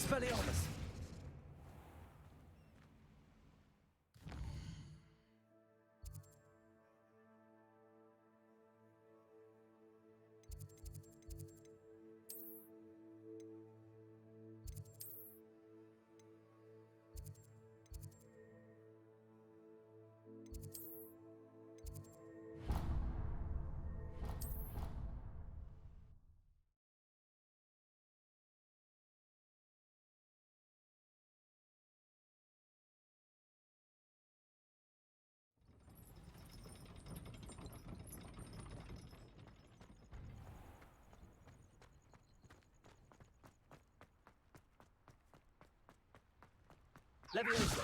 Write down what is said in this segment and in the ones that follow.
Expelliarmus! Levioso!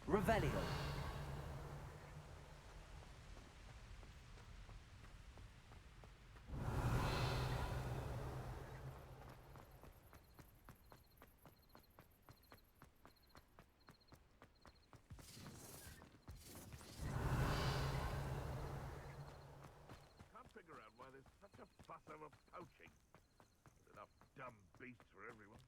Revelio. Can't figure out why there's such a fuss over poaching. There's enough dumb beasts for everyone.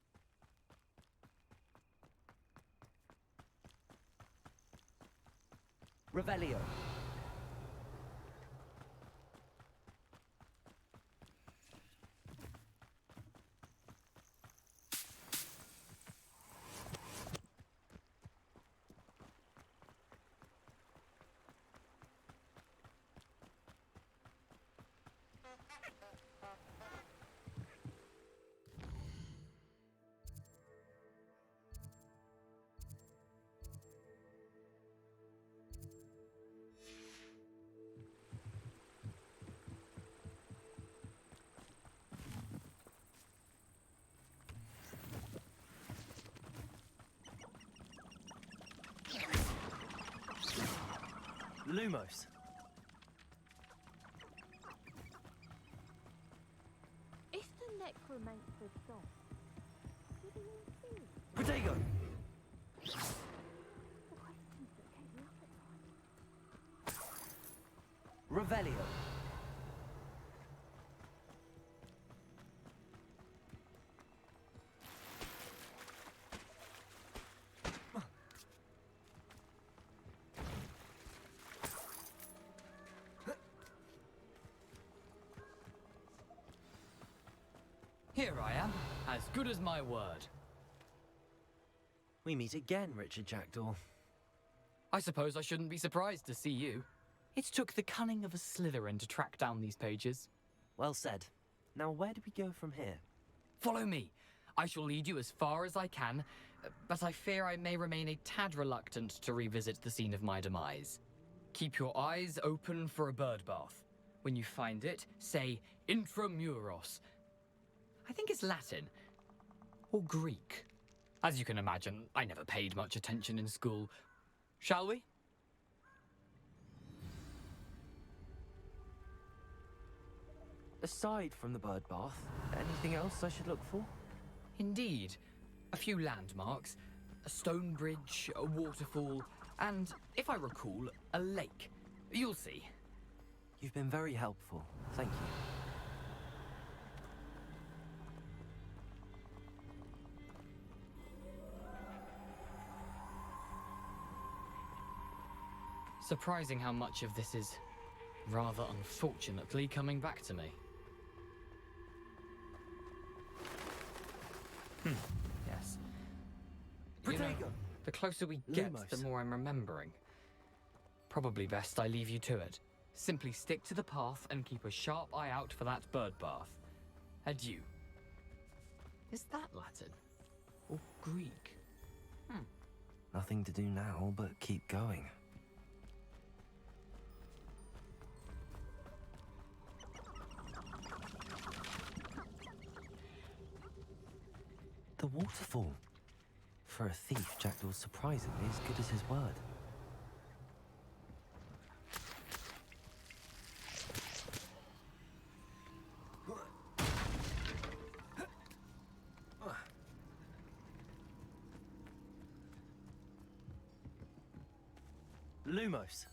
Revelio. Lumos. If the necromancer's gone, what do you do? Protego. The questions that keep me up at night. Revelio. Here I am, as good as my word. We meet again, Richard Jackdaw. I suppose I shouldn't be surprised to see you. It took the cunning of a Slytherin to track down these pages. Well said. Now where do we go from here? Follow me. I shall lead you as far as I can, but I fear I may remain a tad reluctant to revisit the scene of my demise. Keep your eyes open for a bird bath. When you find it, say Intramuros. I think it's Latin. Or Greek. As you can imagine, I never paid much attention in school. Shall we? Aside from the bird bath, anything else I should look for? Indeed. A few landmarks, a stone bridge, a waterfall, and, if I recall, a lake. You'll see. You've been very helpful. Thank you. Surprising how much of this is, rather unfortunately, coming back to me. Yes. You know, Protego! the closer we get, Lumos. the more I'm remembering. Probably best I leave you to it. Simply stick to the path and keep a sharp eye out for that bird bath. Adieu. Is that Latin? Or Greek? Nothing to do now but keep going. The waterfall. For a thief, Jackdaw's surprisingly as good as his word. Lumos.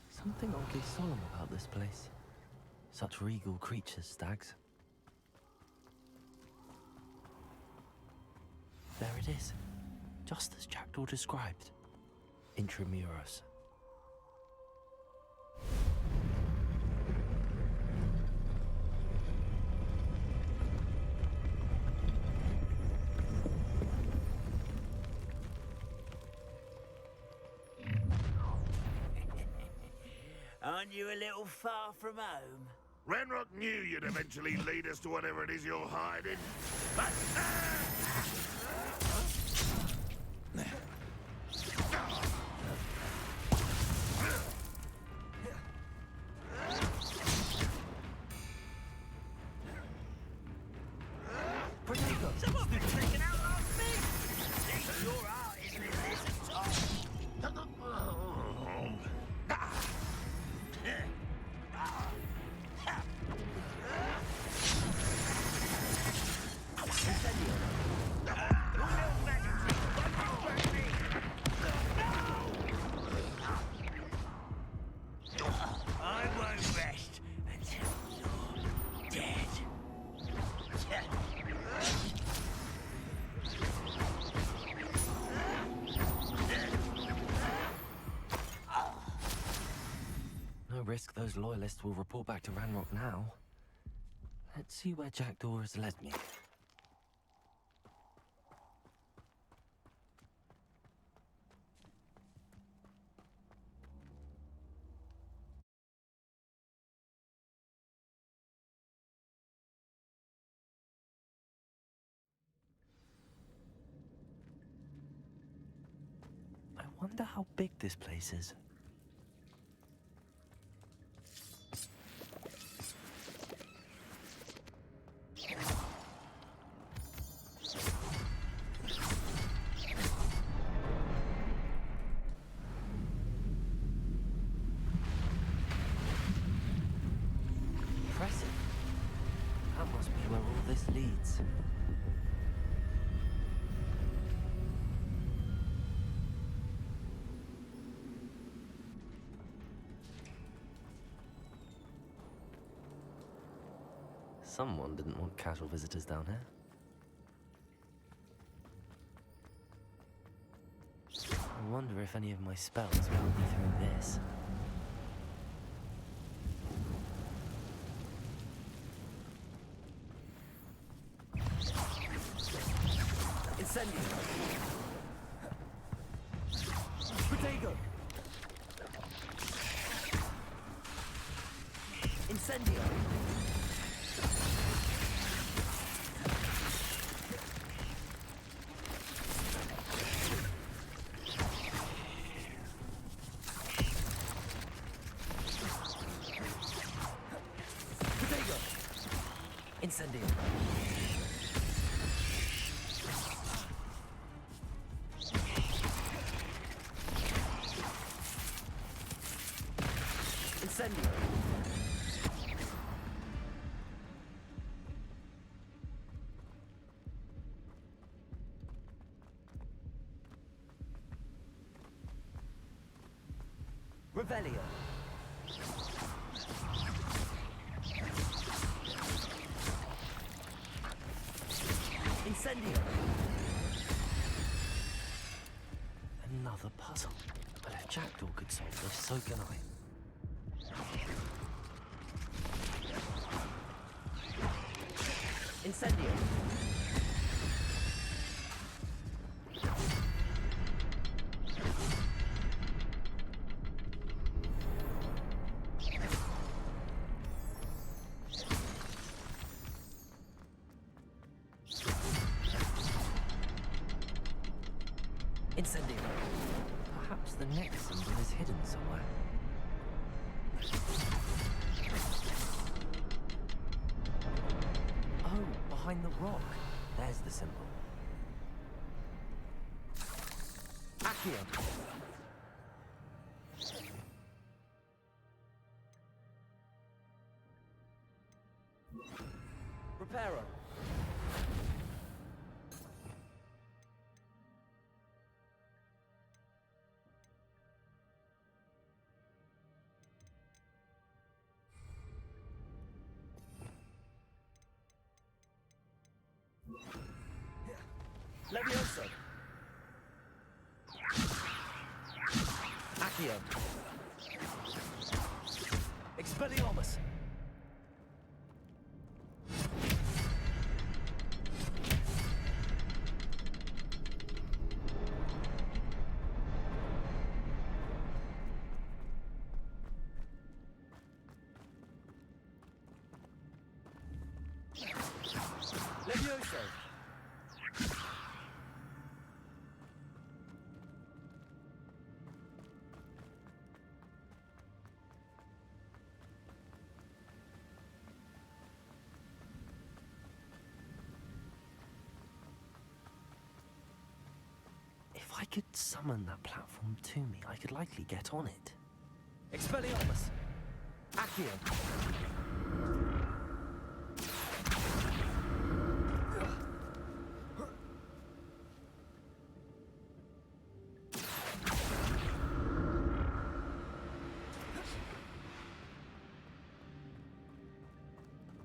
Something oddly solemn about this place. Such regal creatures, stags. There it is, just as Jackdaw described. Intramuros. Aren't you a little far from home? Ranrock knew you'd eventually lead us to whatever it is you're hiding. But... Someone's been taken out last week! It's your art, isn't it, Lizard Top? I won't rest until you're dead. No risk those loyalists will report back to Ranrock now. Let's see where Jackdaw has led me. I wonder how big this place is. Impressive. That must be where all this leads. Someone didn't want casual visitors down here. I wonder if any of my spells will help me through this. Incendio! Protego! Incendio! Protego! Incendio! Incendio! Revelio! Incendio! Another puzzle. But if Jackdaw could solve this, so can I. Incendio! Incendio! Perhaps the next symbol is hidden somewhere. Oh, behind the rock. There's the symbol. Accio. Reparo. Levioso. Accio. Expelliarmus. Levioso. If I could summon that platform to me, I could likely get on it. Expelliarmus! Accio!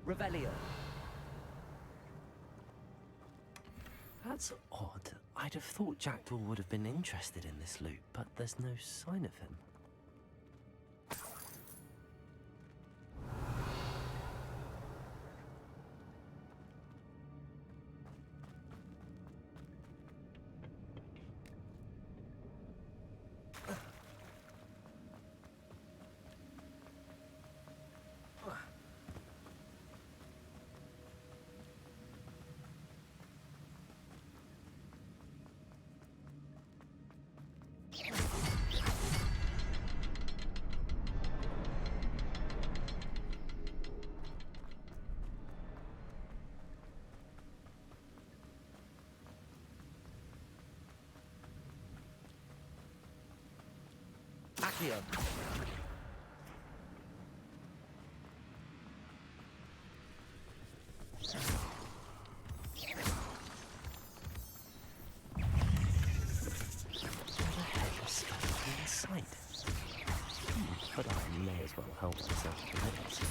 Revelio. That's odd. I'd have thought Jackdaw would have been interested in this loot, but there's no sign of him. Accio. Inside. But I may as well help myself a bit.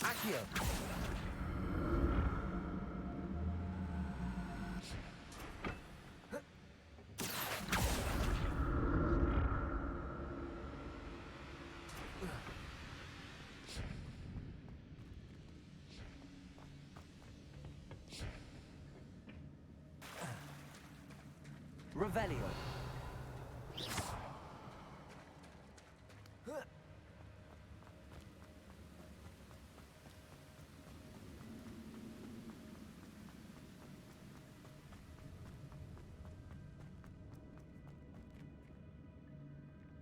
Accio. Revelio.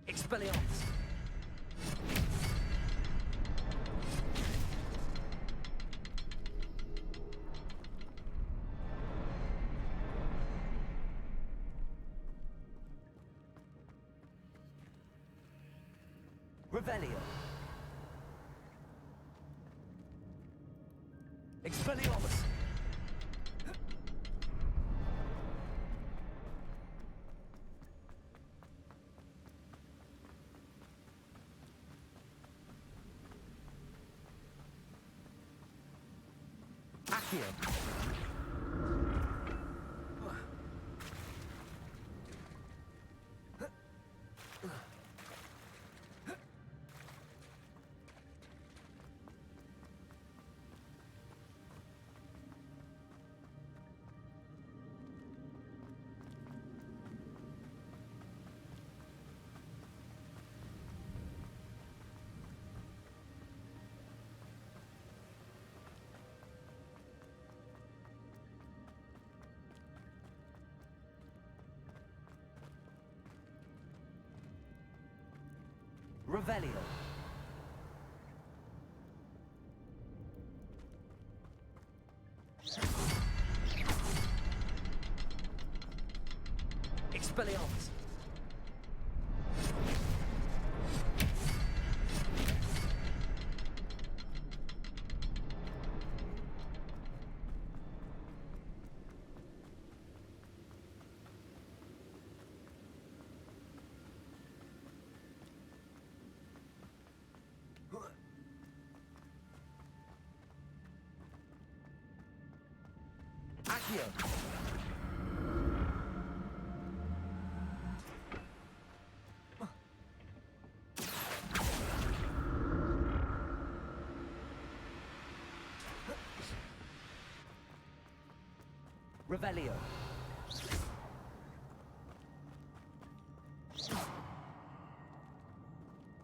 Expelliarmus. Revelio. Expelliarmus. Accio. Revelio. Expelliarmus. Accio. Revelio.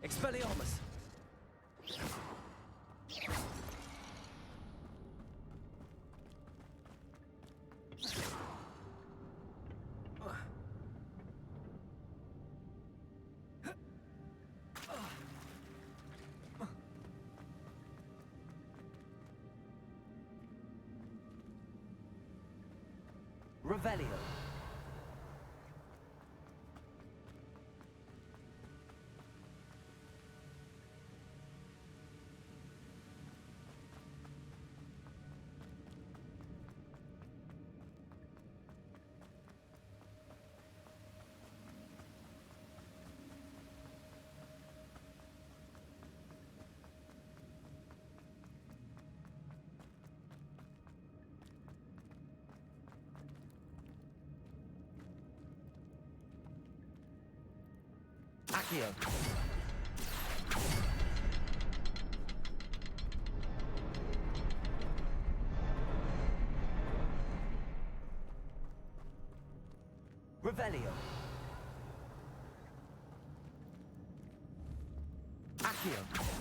Expelliarmus. Revelio. Accio. Revelio. Accio.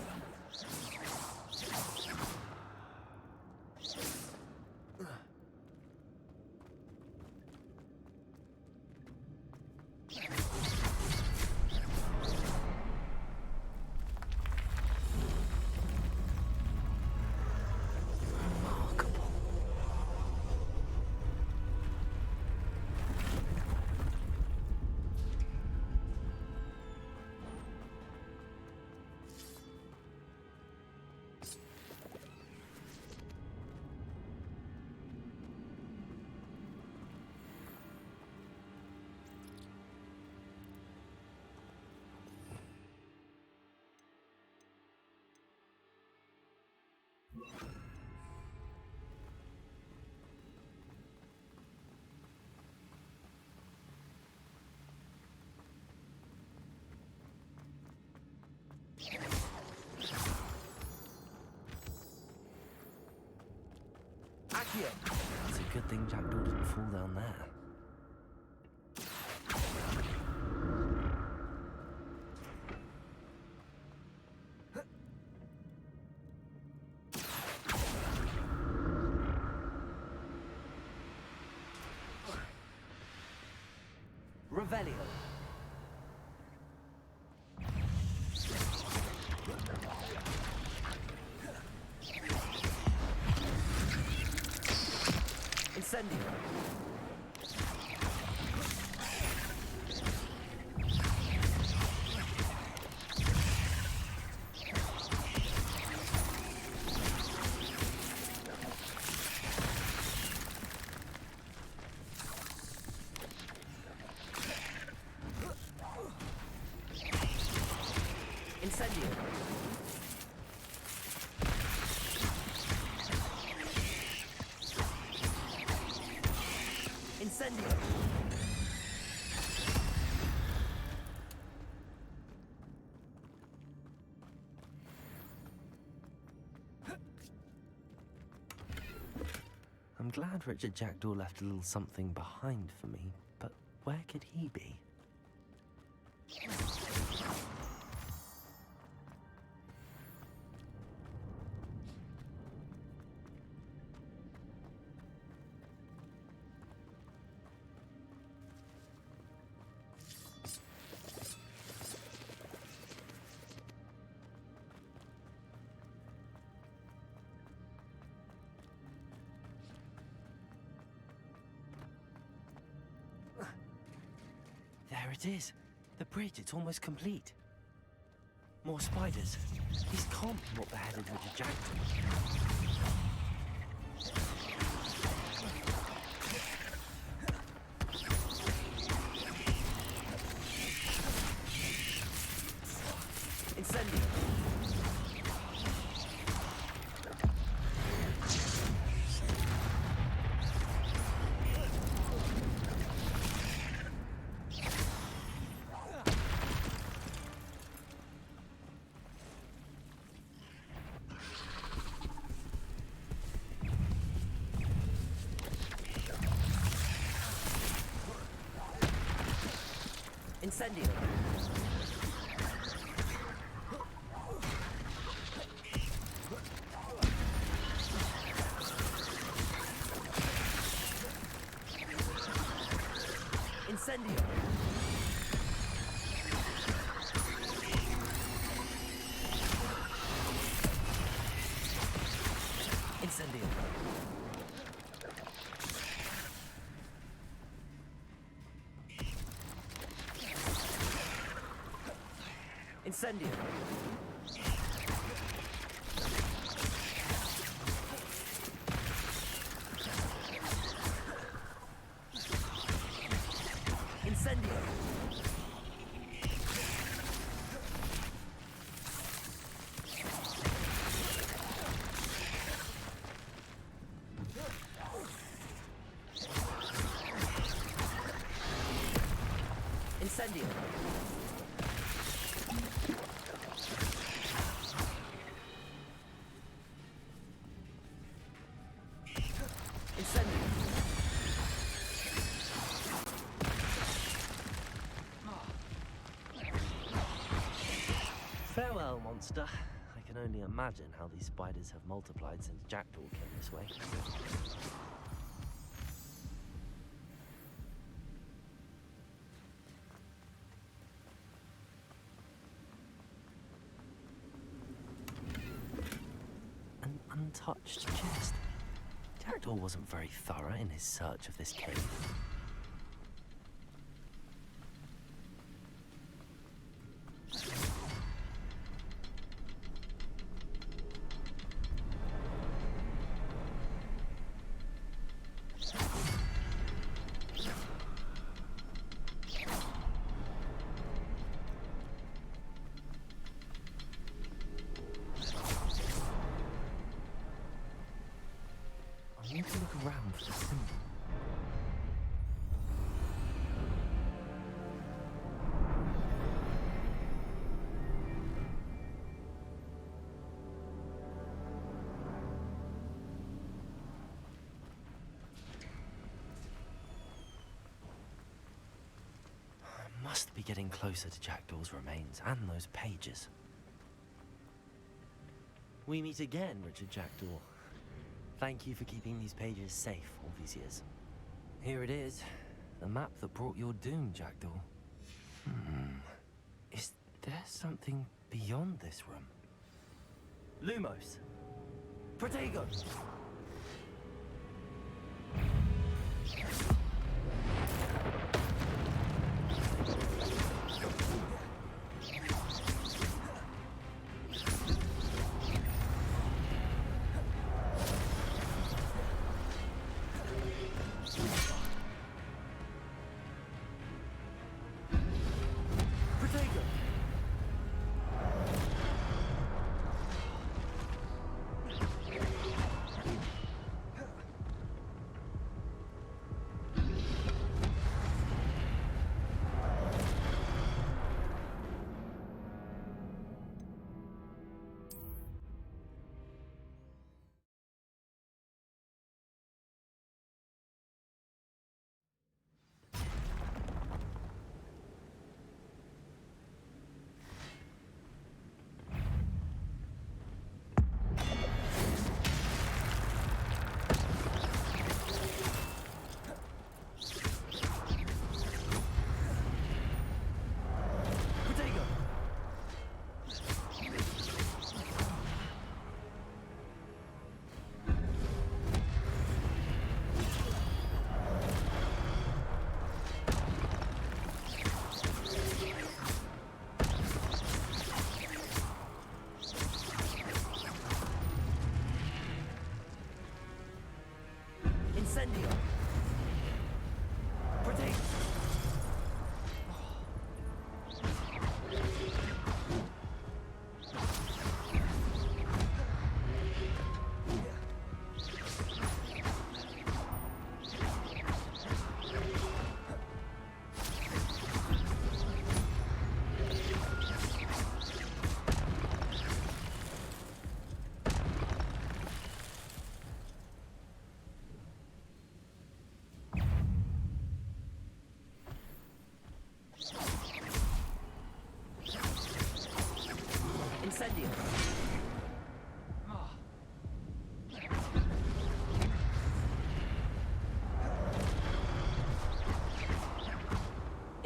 Accio. It's a good thing Jackdaw didn't fall down there. Revelio. Incendio. Incendio. Incendio. I'm glad Richard Jackdaw left a little something behind for me, but where could he be? it is. The bridge, it's almost complete. More spiders. These can't be what beheaded Richard Jackson. Incendio. Incendio. Incendio. Incendio. Incendio. Incendio. Incendio. Incendio. Farewell, monster. I can only imagine how these spiders have multiplied since Jackdaw came this way. An untouched chest. Jackdaw wasn't very thorough in his search of this cave. I need to look around for the symbol. I must be getting closer to Jackdaw's remains and those pages. We meet again, Richard Jackdaw. Thank you for keeping these pages safe all these years. Here it is. The map that brought your doom, Jackdaw. Is there something beyond this room? Lumos! Protego!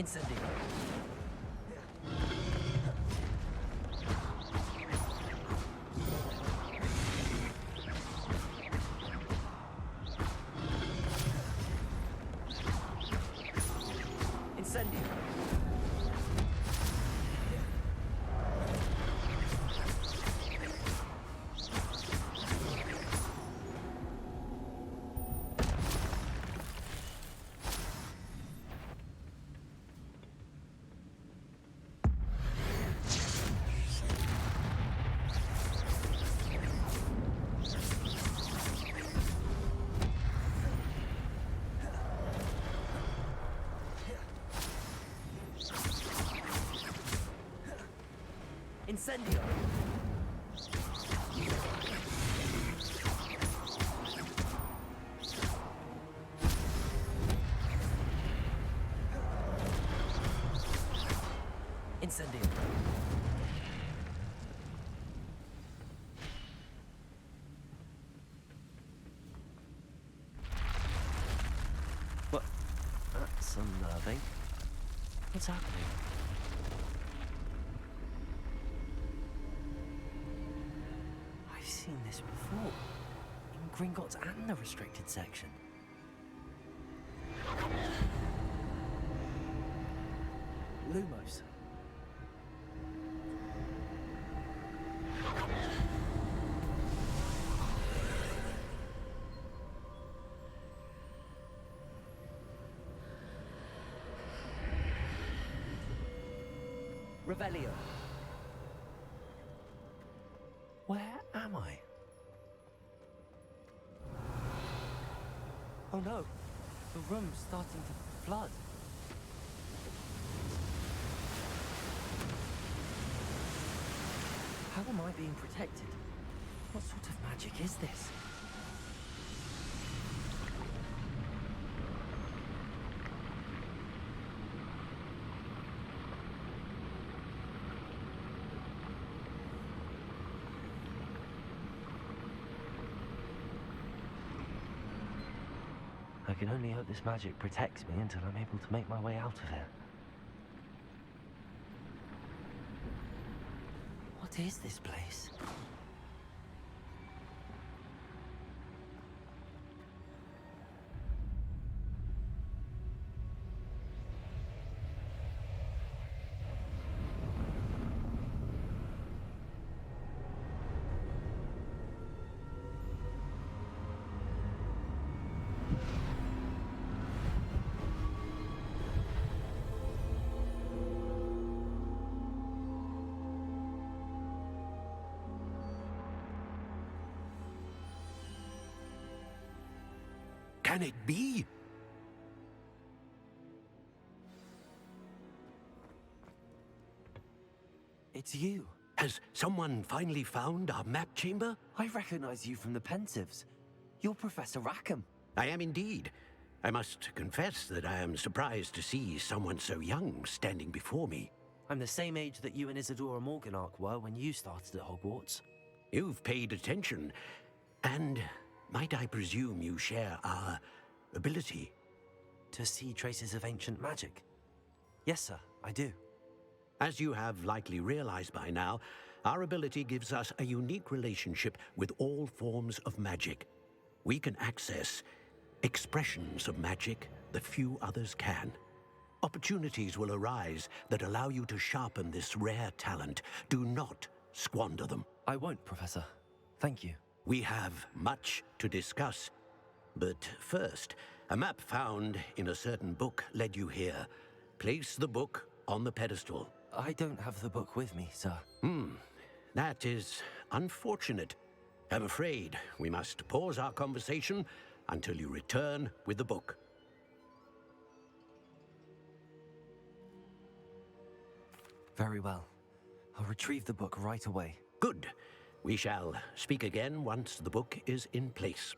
Incendio. Incendio. Incendio! Incendio! What? That's unnerving. What's happening? I've seen this before. In Gringotts and the restricted section. Lumos. Revelio. Where am I? Oh no, the room's starting to flood. How am I being protected? What sort of magic is this? I can only hope this magic protects me until I'm able to make my way out of here. What is this place? Can it be? It's you. Has someone finally found our map chamber? I recognize you from the Pensieves. You're Professor Rackham. I am indeed. I must confess that I am surprised to see someone so young standing before me. I'm the same age that you and Isadora Morganach were when you started at Hogwarts. You've paid attention, and might I presume you share our ability? To see traces of ancient magic? Yes, sir, I do. As you have likely realized by now, our ability gives us a unique relationship with all forms of magic. We can access expressions of magic that few others can. Opportunities will arise that allow you to sharpen this rare talent. Do not squander them. I won't, Professor. Thank you. We have much to discuss. But first, a map found in a certain book led you here. Place the book on the pedestal. I don't have the book with me, sir. That is unfortunate. I'm afraid we must pause our conversation until you return with the book. Very well. I'll retrieve the book right away. Good. We shall speak again once the book is in place.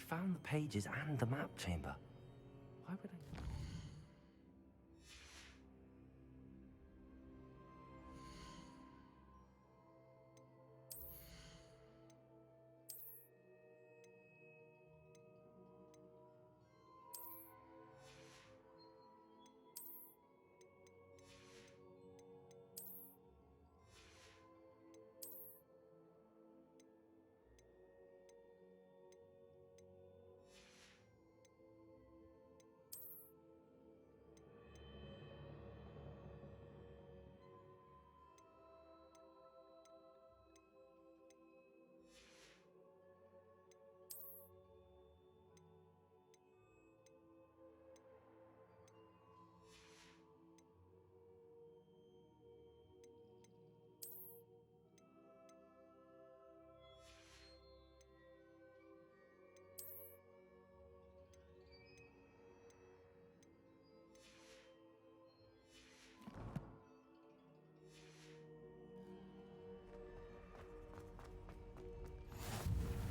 found the pages and the map chamber. Why would I...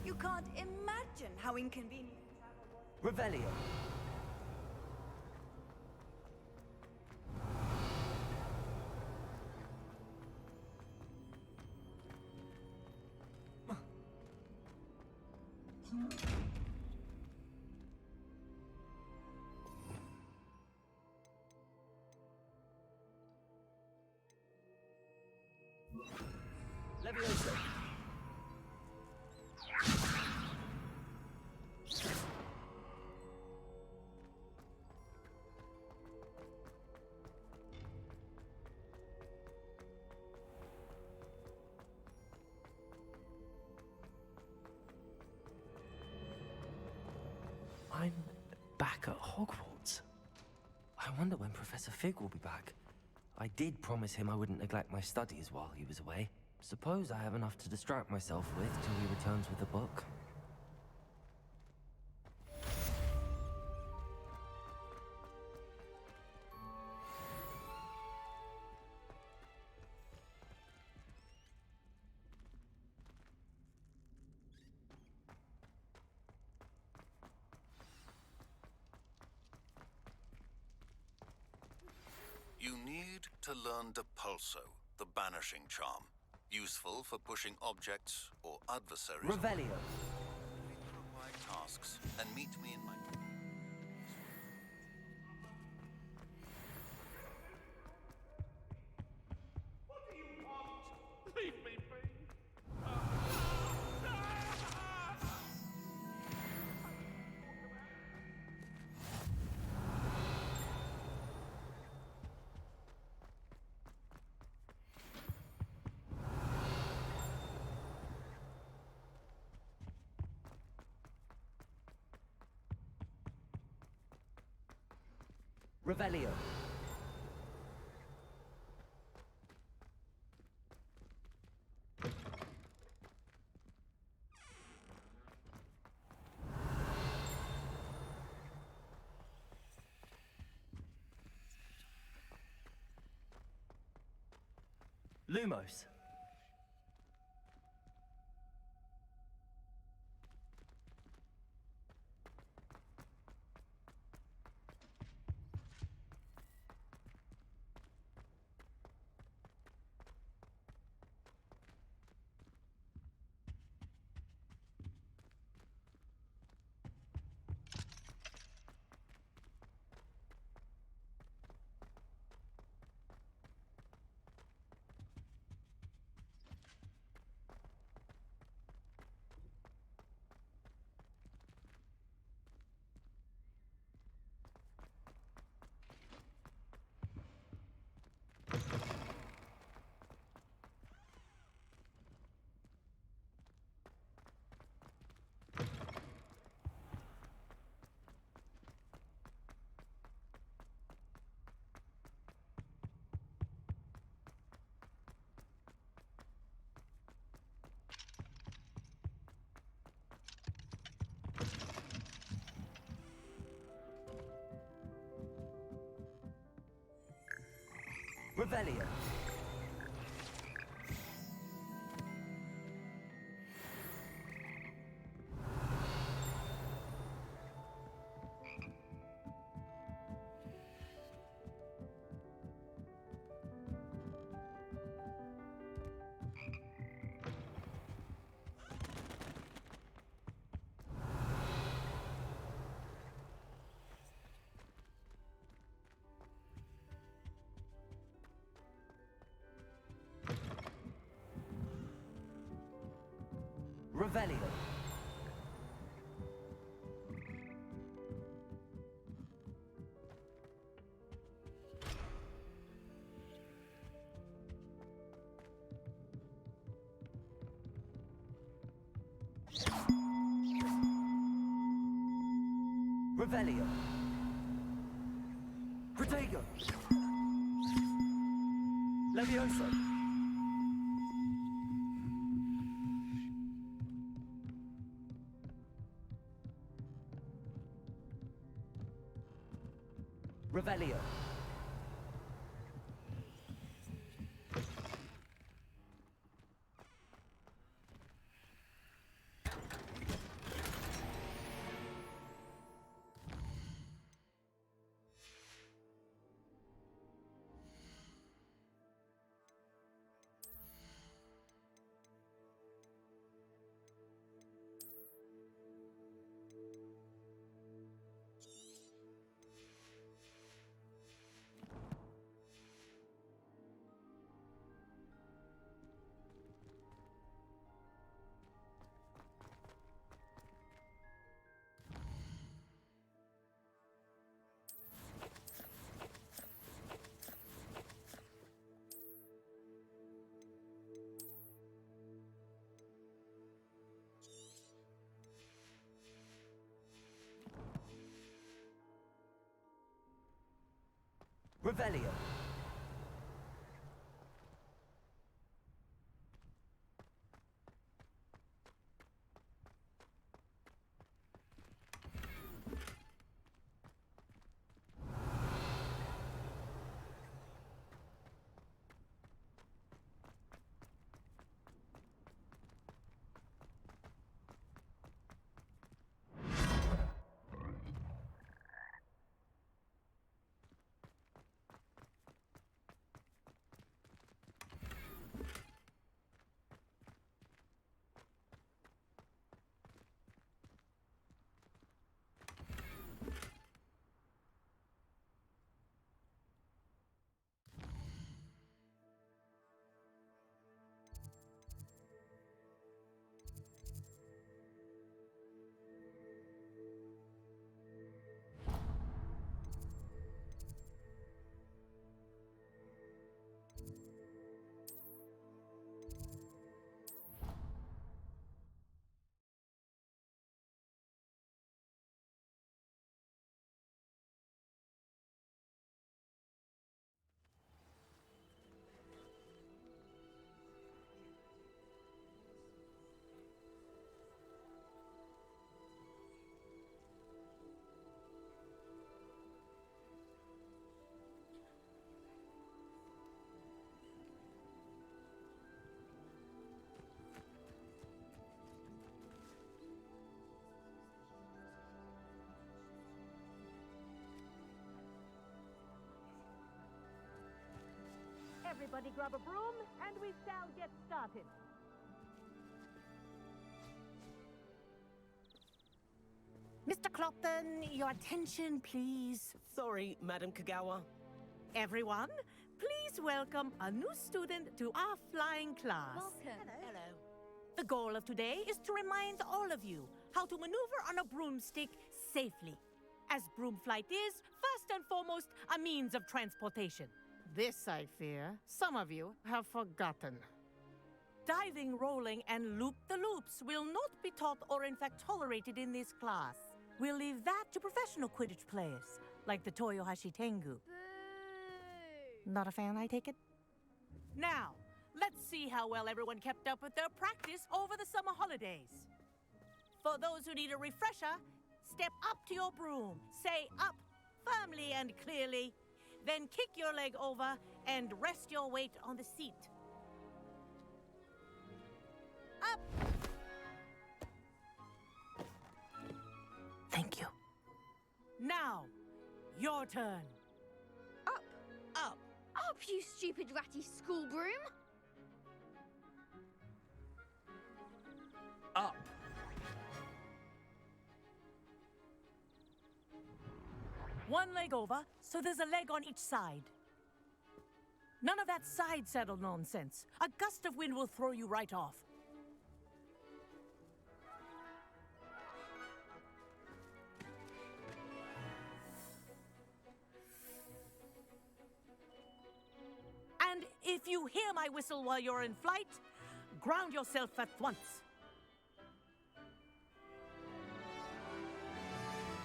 You can't imagine how inconvenient travel was. Revelio. Leviosa. I'm back at Hogwarts. I wonder when Professor Fig will be back. I did promise him I wouldn't neglect my studies while he was away. Suppose I have enough to distract myself with till he returns with a book. You need to learn Depulso, the banishing charm. Useful for pushing objects or adversaries. Revelio. Complete the required tasks and meet me in my... What do you want? Leave me be. Revelio. Lumos. Revelio. Revelio. Revelio. Protego. Levioso. Revelio. Revelio. Everybody grab a broom, and we shall get started. Mr. Clopton, your attention, please. Sorry, Madam Kagawa. Everyone, please welcome a new student to our flying class. Welcome. Hello. The goal of today is to remind all of you how to maneuver on a broomstick safely, as broom flight is, first and foremost, a means of transportation. This, I fear, some of you have forgotten. Diving, rolling, and loop-the-loops will not be taught or in fact tolerated in this class. We'll leave that to professional Quidditch players, like the Toyohashi Tengu. Boo! Not a fan, I take it? Now, let's see how well everyone kept up with their practice over the summer holidays. For those who need a refresher, step up to your broom, say up firmly and clearly, then kick your leg over and rest your weight on the seat. Up! Thank you. Now, your turn. Up! Up! Up, you stupid ratty school broom! Up! One leg over, so there's a leg on each side. None of that side saddle nonsense. A gust of wind will throw you right off. you hear my whistle while you're in flight, ground yourself at once.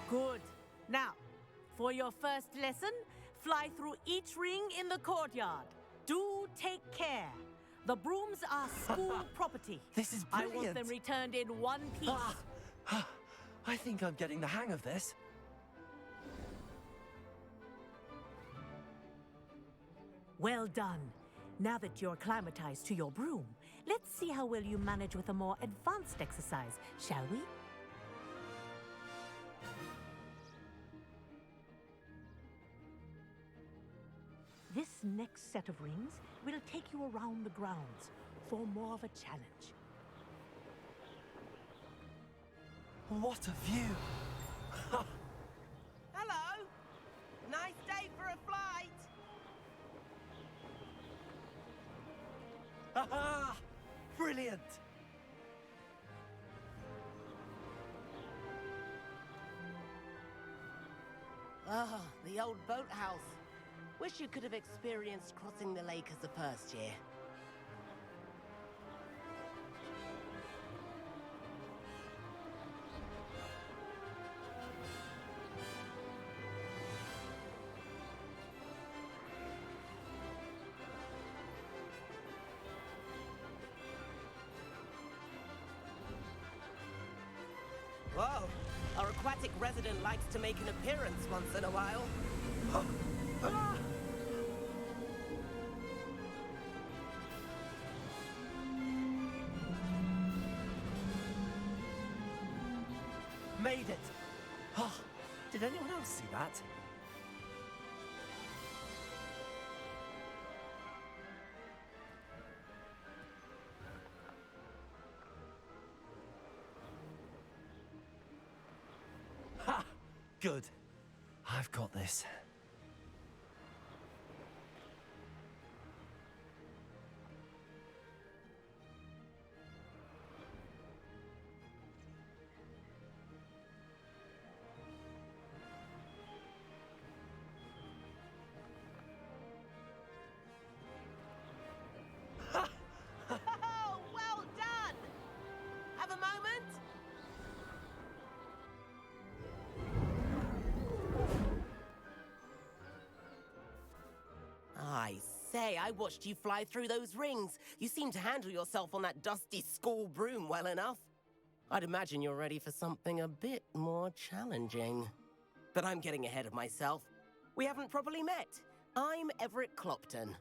Good. Now, for your first lesson, fly through each ring in the courtyard. Do take care. The brooms are school property. This is I brilliant. want them returned in one piece. I think I'm getting the hang of this. Well done. Now that you're acclimatized to your broom, let's see how well you manage with a more advanced exercise, shall we? This next set of rings will take you around the grounds for more of a challenge. What a view! Hello. Nice day for a flight. Haha! Brilliant! Ah, the old boathouse. Wish you could have experienced crossing the lake as a first year. Whoa, our aquatic resident likes to make an appearance once in a while. Made it! Oh, did anyone else see that? Ha! Good. I've got this. Oh, well done! Have a moment? I say, I watched you fly through those rings. You seem to handle yourself on that dusty school broom well enough. I'd imagine you're ready for something a bit more challenging. But I'm getting ahead of myself. We haven't properly met. I'm Everett Clopton.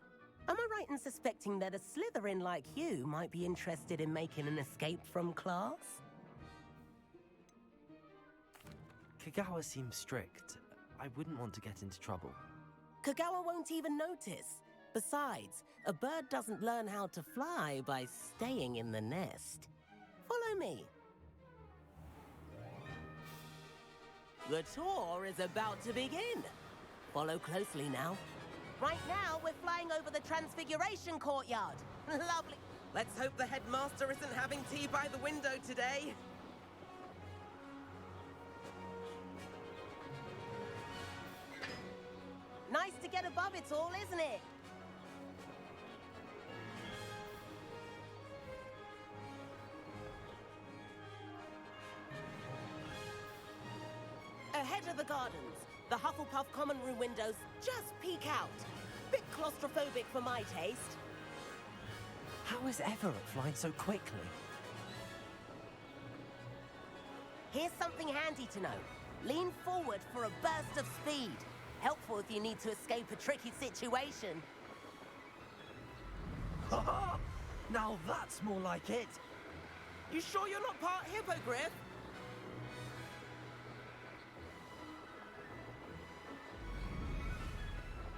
Am I right in suspecting that a Slytherin like you might be interested in making an escape from class? Kagawa seems strict. I wouldn't want to get into trouble. Kagawa won't even notice. Besides, a bird doesn't learn how to fly by staying in the nest. Follow me. The tour is about to begin. Follow closely now. Right now, we're flying over the Transfiguration Courtyard. Lovely. Let's hope the headmaster isn't having tea by the window today. Nice to get above it all, isn't it? Ahead of the gardens, the Hufflepuff common room windows just peek out. Bit claustrophobic for my taste. How is Everett flying so quickly? Here's something handy to know. Lean forward for a burst of speed. Helpful if you need to escape a tricky situation. Now that's more like it. You sure you're not part hippogriff?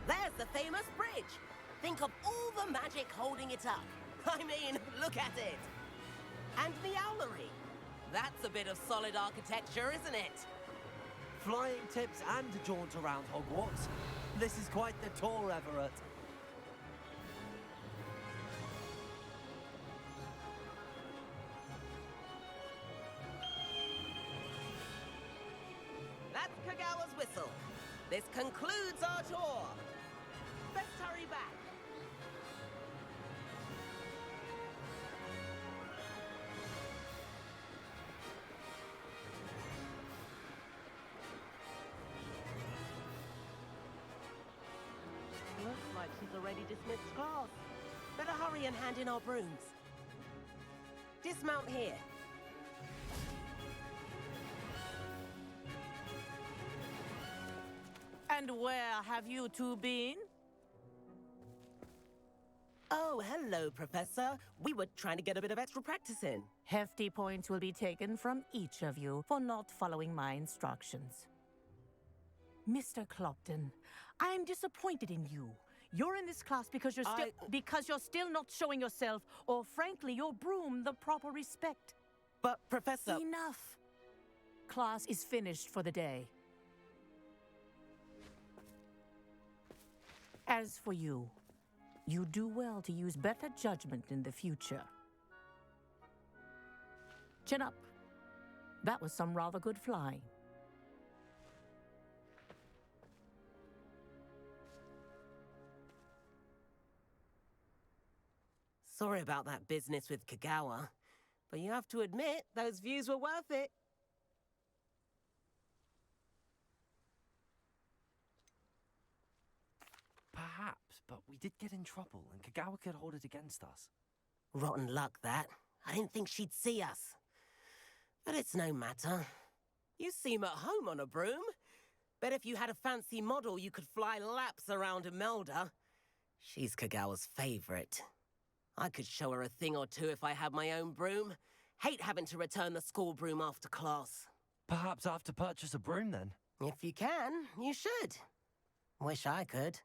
There's the famous bridge. Think of all the magic holding it up. I mean, look at it. And the owlery. That's a bit of solid architecture, isn't it? Flying tips and a jaunt around Hogwarts. This is quite the tour, Everett. That's Kagawa's whistle. This concludes our tour. Let's hurry back. like she's already dismissed class. Better hurry and hand in our brooms. Dismount here. And where have you two been? Oh, hello, Professor. We were trying to get a bit of extra practice in. Hefty points will be taken from each of you for not following my instructions. Mr. Clopton, I'm disappointed in you. You're in this class because you're still not showing yourself, or frankly, your broom, the proper respect. But, Professor... Enough. Class is finished for the day. As for you, you do well to use better judgment in the future. Chin up. That was some rather good flying. Sorry about that business with Kagawa, but you have to admit, those views were worth it. Perhaps, but we did get in trouble, and Kagawa could hold it against us. Rotten luck, that. I didn't think she'd see us. But it's no matter. You seem at home on a broom. Bet if you had a fancy model, you could fly laps around Imelda. She's Kagawa's favorite. I could show her a thing or two if I had my own broom. Hate having to return the school broom after class. Perhaps I have to purchase a broom, then? If you can, you should. Wish I could.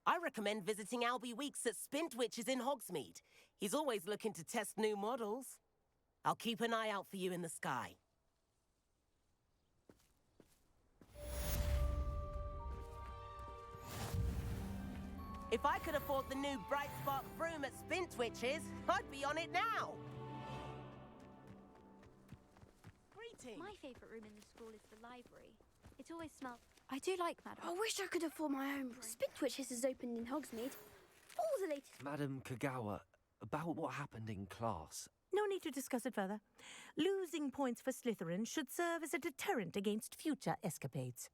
I recommend visiting Albie Weeks at Spintwitches in Hogsmeade. He's always looking to test new models. I'll keep an eye out for you in the sky. If I could afford the new Bright Spark broom at Spintwitches, I'd be on it now. Greetings. My favourite room in the school is the library. It always smells... I do like, madam. I wish I could afford my own broom. Spintwitches is opened in Hogsmeade. All the latest... Madam Kagawa, about what happened in class. No need to discuss it further. Losing points for Slytherin should serve as a deterrent against future escapades.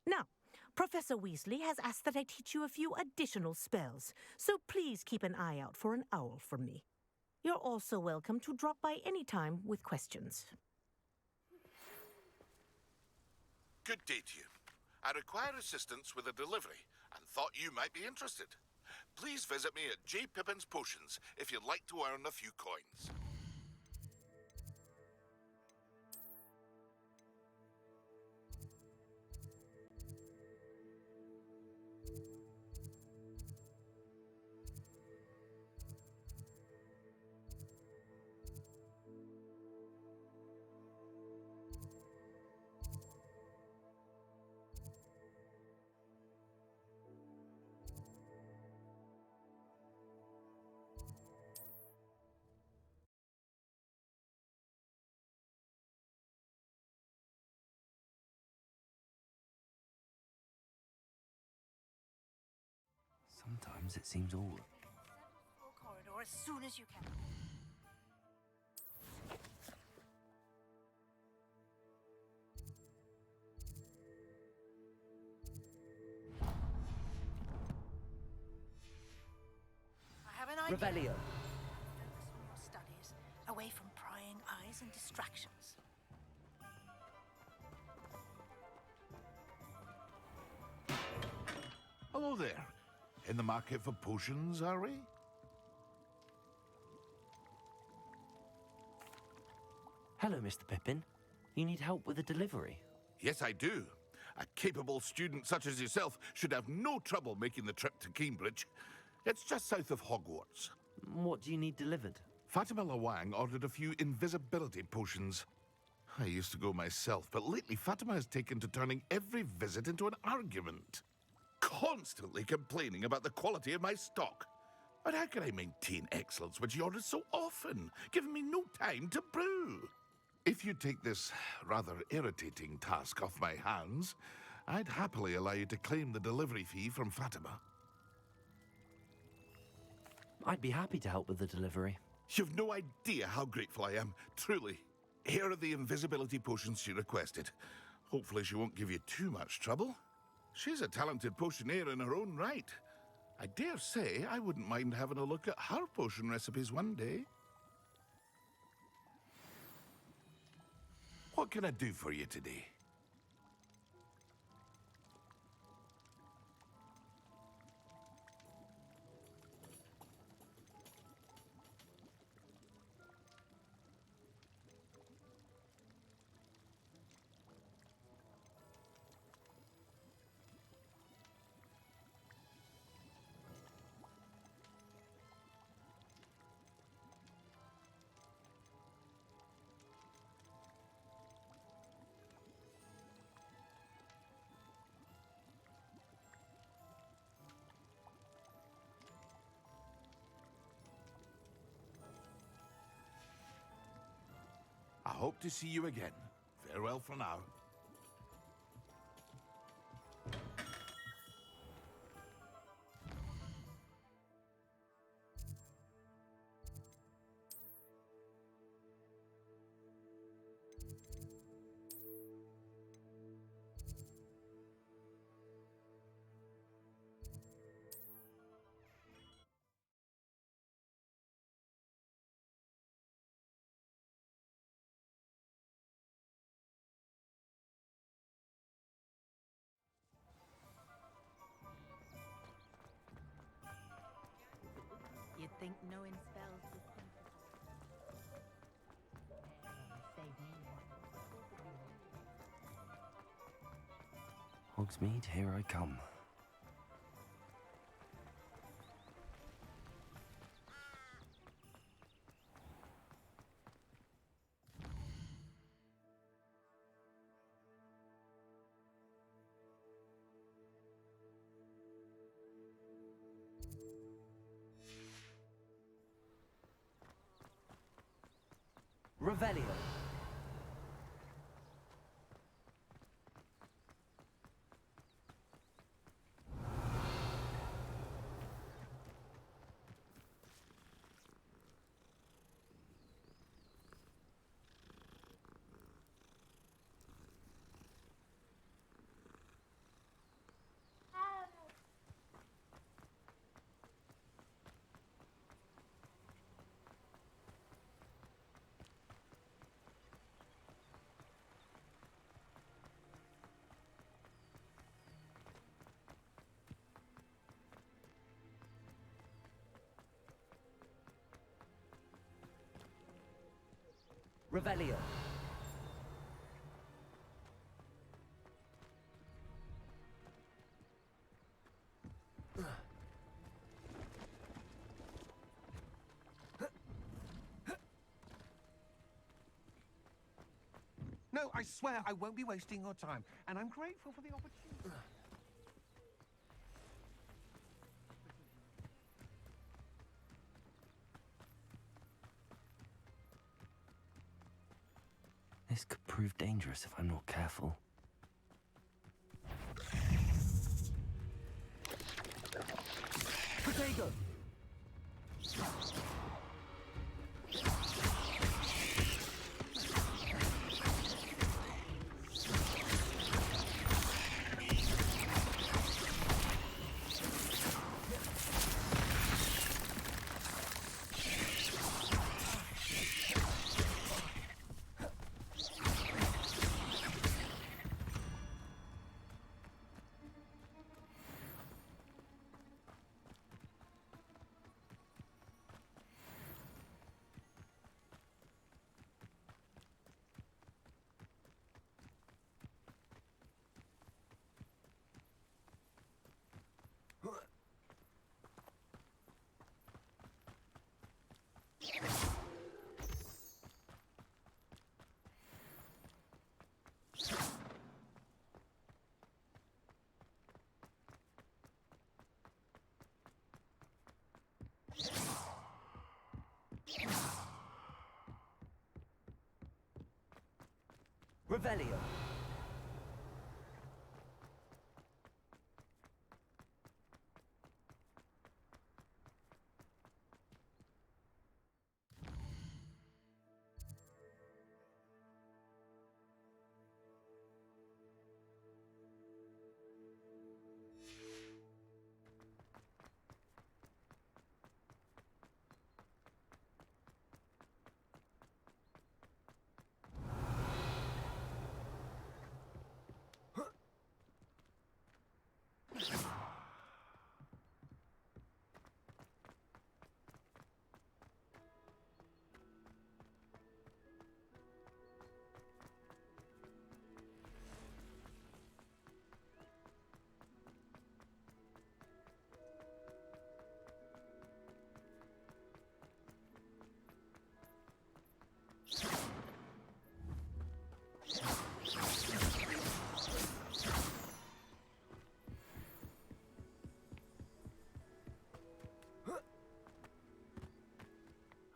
Now, Professor Weasley has asked that I teach you a few additional spells, so please keep an eye out for an owl from me. You're also welcome to drop by any time with questions. Good day to you. I require assistance with a delivery and thought you might be interested. Please visit me at J. Pippin's Potions if you'd like to earn a few coins. Sometimes it seems all... Corridor as soon as you can. I have an idea. Revelio. Focus on your studies, away from prying eyes and distractions. Hello there. In the market for potions, are we? Hello, Mr. Pippin. You need help with a delivery? Yes, I do. A capable student such as yourself should have no trouble making the trip to Cambridge. It's just south of Hogwarts. What do you need delivered? Fatima Lawang ordered a few invisibility potions. I used to go myself, but lately Fatima has taken to turning every visit into an argument. Constantly complaining about the quality of my stock. But how can I maintain excellence when she orders so often, giving me no time to brew? If you take this rather irritating task off my hands, I'd happily allow you to claim the delivery fee from Fatima. I'd be happy to help with the delivery. You've no idea how grateful I am, truly. Here are the invisibility potions she requested. Hopefully she won't give you too much trouble. She's a talented potioneer in her own right. I dare say I wouldn't mind having a look at her potion recipes one day. What can I do for you today? I hope to see you again. Farewell for now. You'd think knowing spells was save me one. Hogsmeade, here I come. Revelio. Revelio. No, I swear I won't be wasting your time, and I'm grateful for the opportunity. This could prove dangerous if I'm not careful. Potato! Revelio.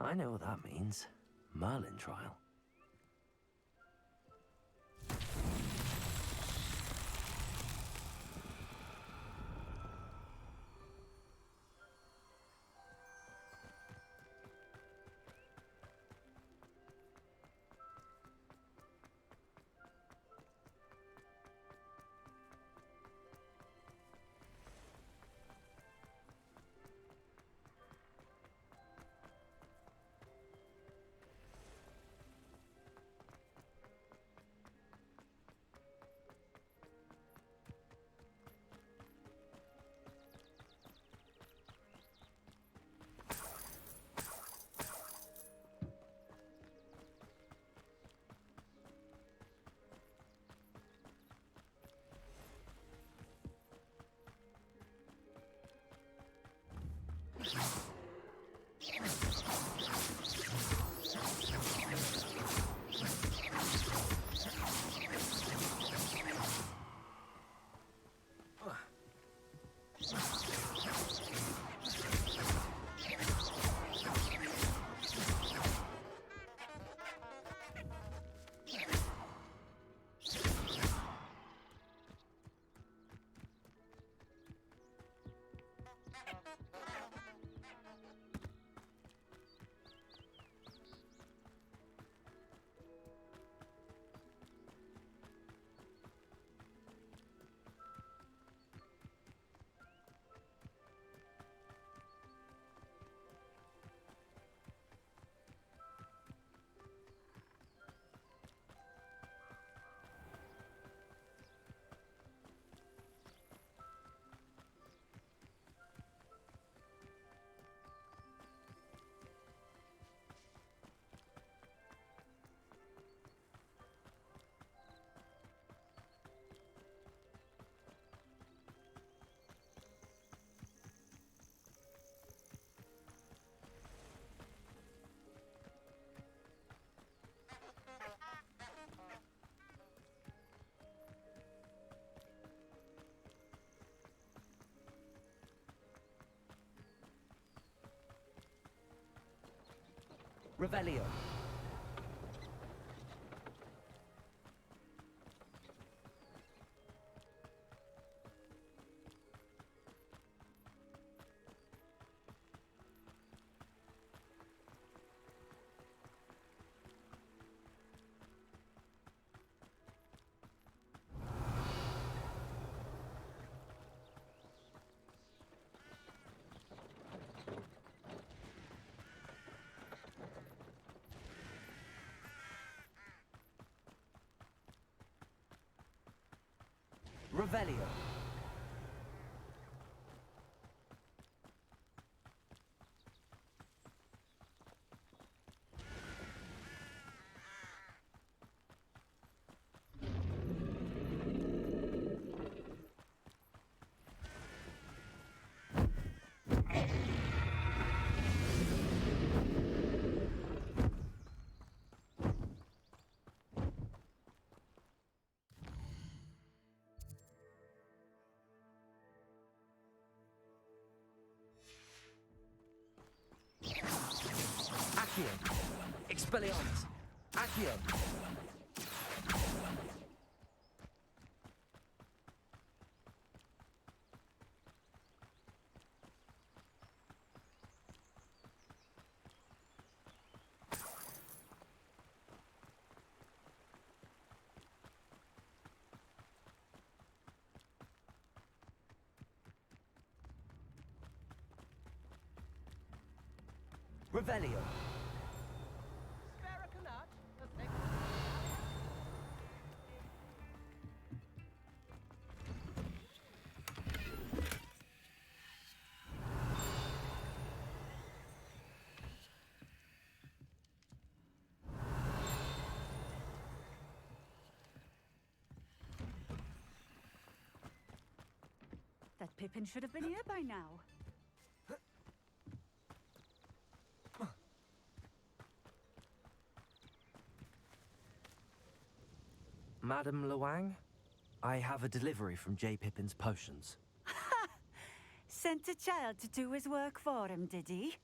I know what that means. Merlin trial. Revelio. Revelio. Accio. Expelliarmus. Accio. Revelio. That Pippin should have been here by now. Madam Luang, I have a delivery from J. Pippin's potions. Sent a child to do his work for him, did he?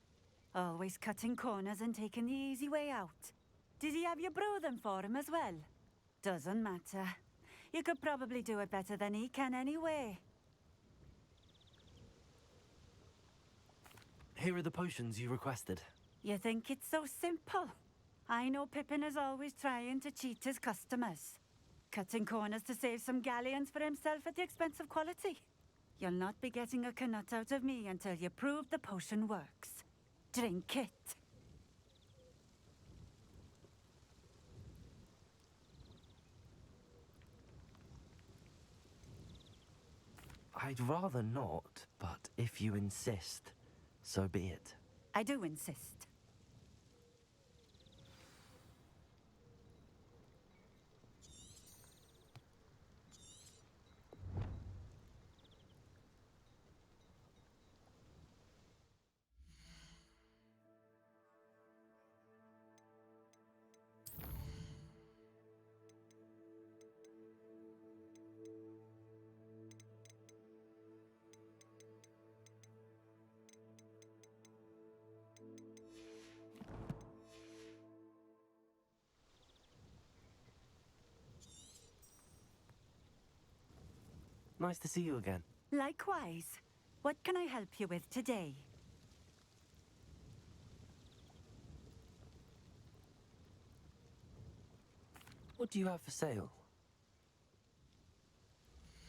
Always cutting corners and taking the easy way out. Did he have you brew them for him as well? Doesn't matter. You could probably do it better than he can anyway. Here are the potions you requested. You think it's so simple? I know Pippin is always trying to cheat his customers. Cutting corners to save some galleons for himself at the expense of quality. You'll not be getting a canut out of me until you prove the potion works. Drink it. I'd rather not, but if you insist, so be it. I do insist. Nice to see you again. Likewise. What can I help you with today? What do you have for sale?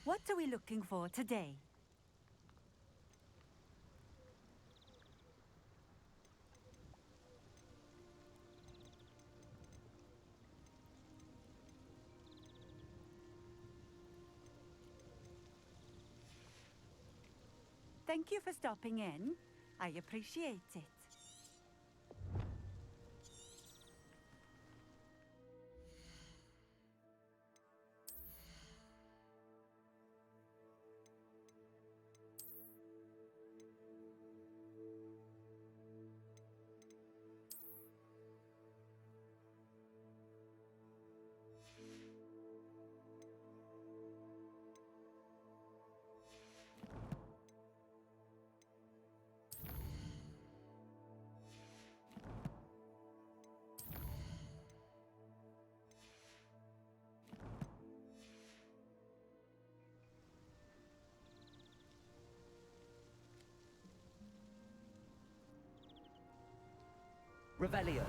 What are we looking for today? Thank you for stopping in. I appreciate it. Revelio.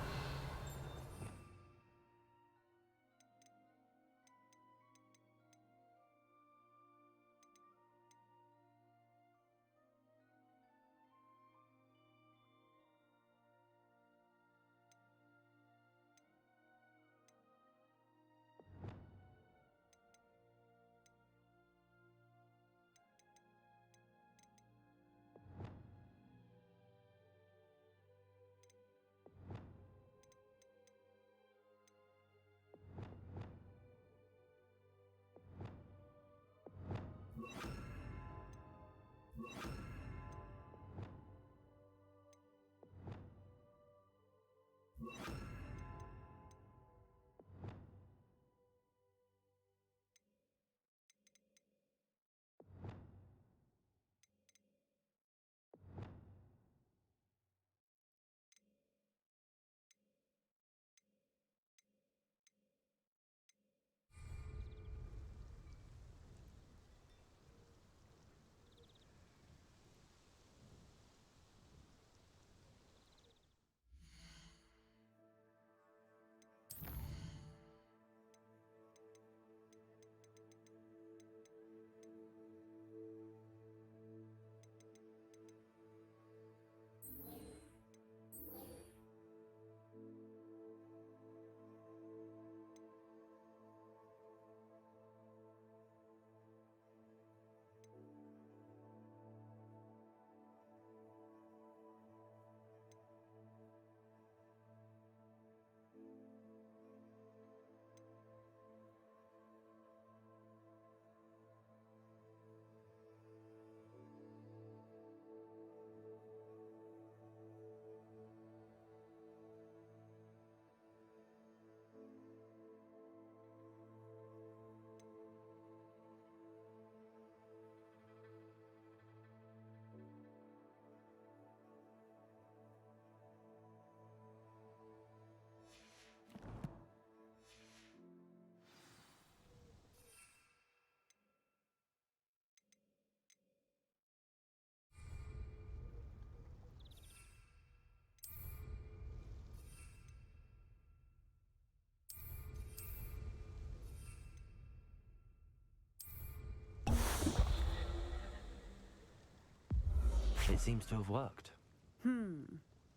It seems to have worked.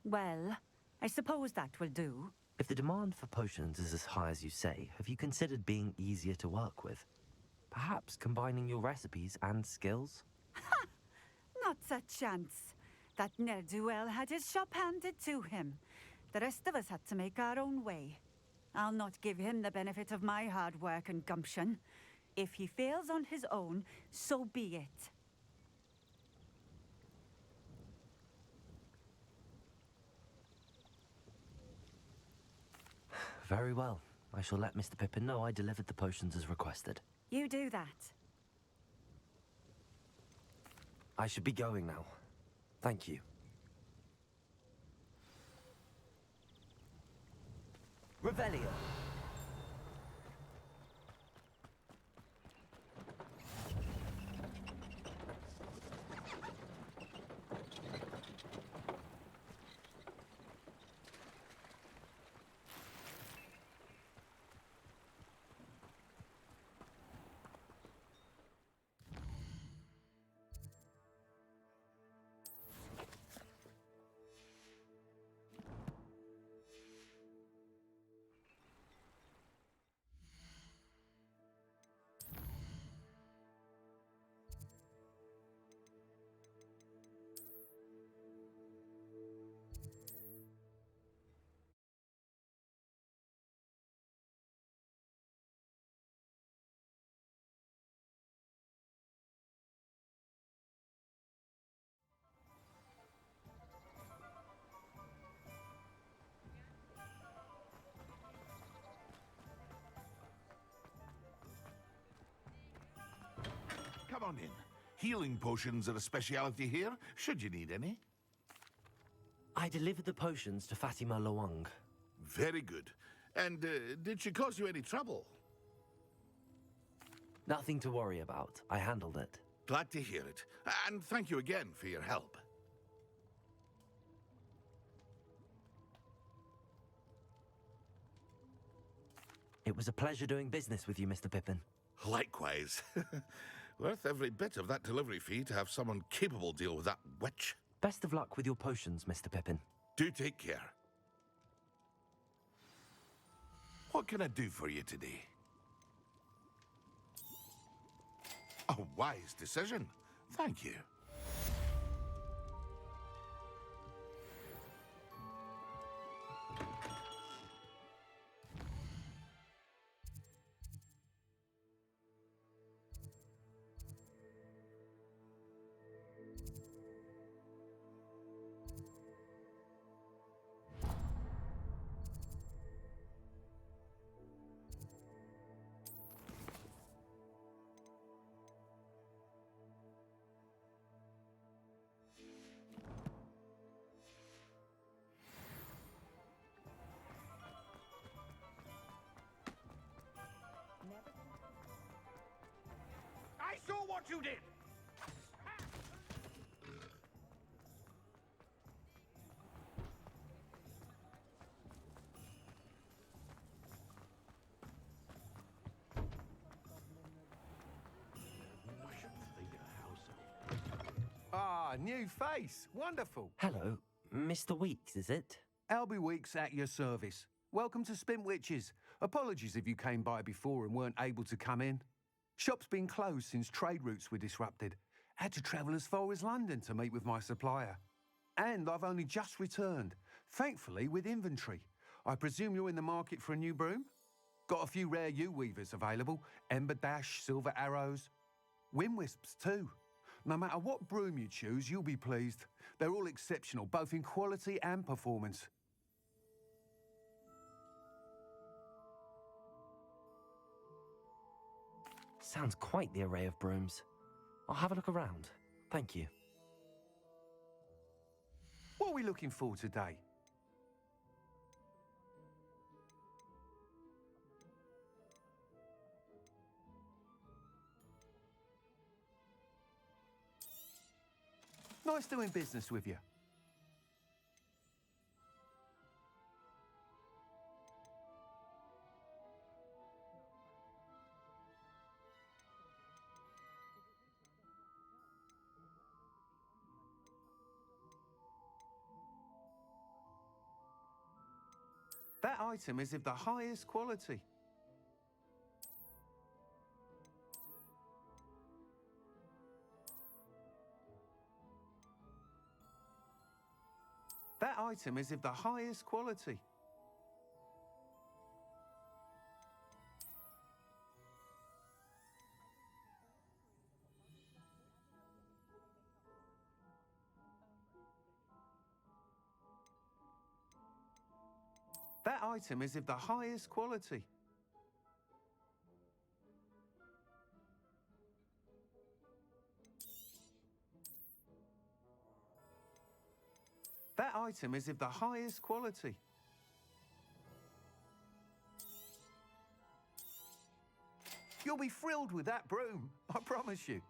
Well, I suppose that will do. If the demand for potions is as high as you say, have you considered being easier to work with? Perhaps combining your recipes and skills? Not a chance. That ne'er-do-well had his shop handed to him. The rest of us had to make our own way. I'll not give him the benefit of my hard work and gumption. If he fails on his own, so be it. Very well. I shall let Mr. Pippin know I delivered the potions as requested. You do that. I should be going now. Thank you. Revelio. Come on in. Healing potions are a speciality here, should you need any. I delivered the potions to Fatima Loang. Very good. And did she cause you any trouble? Nothing to worry about. I handled it. Glad to hear it. And thank you again for your help. It was a pleasure doing business with you, Mr. Pippin. Likewise. Worth every bit of that delivery fee to have someone capable deal with that witch. Best of luck with your potions, Mr. Pippin. Do take care. What can I do for you today? A wise decision. Thank you. I saw what you did! Ah, new face. Wonderful. Hello. Mr. Weeks, is it? Albie Weeks at your service. Welcome to Spintwitches. Apologies if you came by before and weren't able to come in. Shop's been closed since trade routes were disrupted. Had to travel as far as London to meet with my supplier. And I've only just returned, thankfully with inventory. I presume you're in the market for a new broom? Got a few rare yew-weavers available. Ember Dash, Silver Arrows. Wind Wisps too. No matter what broom you choose, you'll be pleased. They're all exceptional, both in quality and performance. Sounds quite the array of brooms. I'll have a look around. Thank you. What are we looking for today? Nice doing business with you. That item is of the highest quality. That item is of the highest quality. That item is of the highest quality. That item is of the highest quality. You'll be thrilled with that broom, I promise you.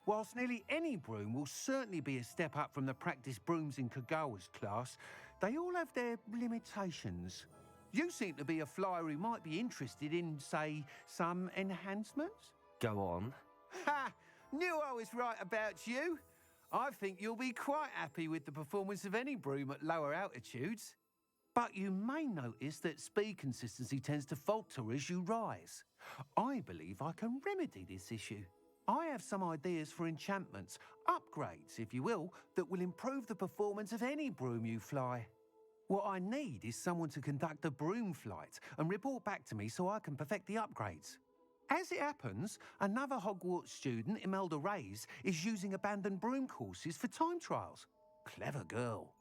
Whilst nearly any broom will certainly be a step up from the practice brooms in Kagawa's class, they all have their limitations. You seem to be a flyer who might be interested in, say, some enhancements? Go on. Ha! Knew I was right about you. I think you'll be quite happy with the performance of any broom at lower altitudes. But you may notice that speed consistency tends to falter as you rise. I believe I can remedy this issue. I have some ideas for enchantments, upgrades, if you will, that will improve the performance of any broom you fly. What I need is someone to conduct a broom flight and report back to me so I can perfect the upgrades. As it happens, another Hogwarts student, Imelda Reyes, is using abandoned broom courses for time trials. Clever girl.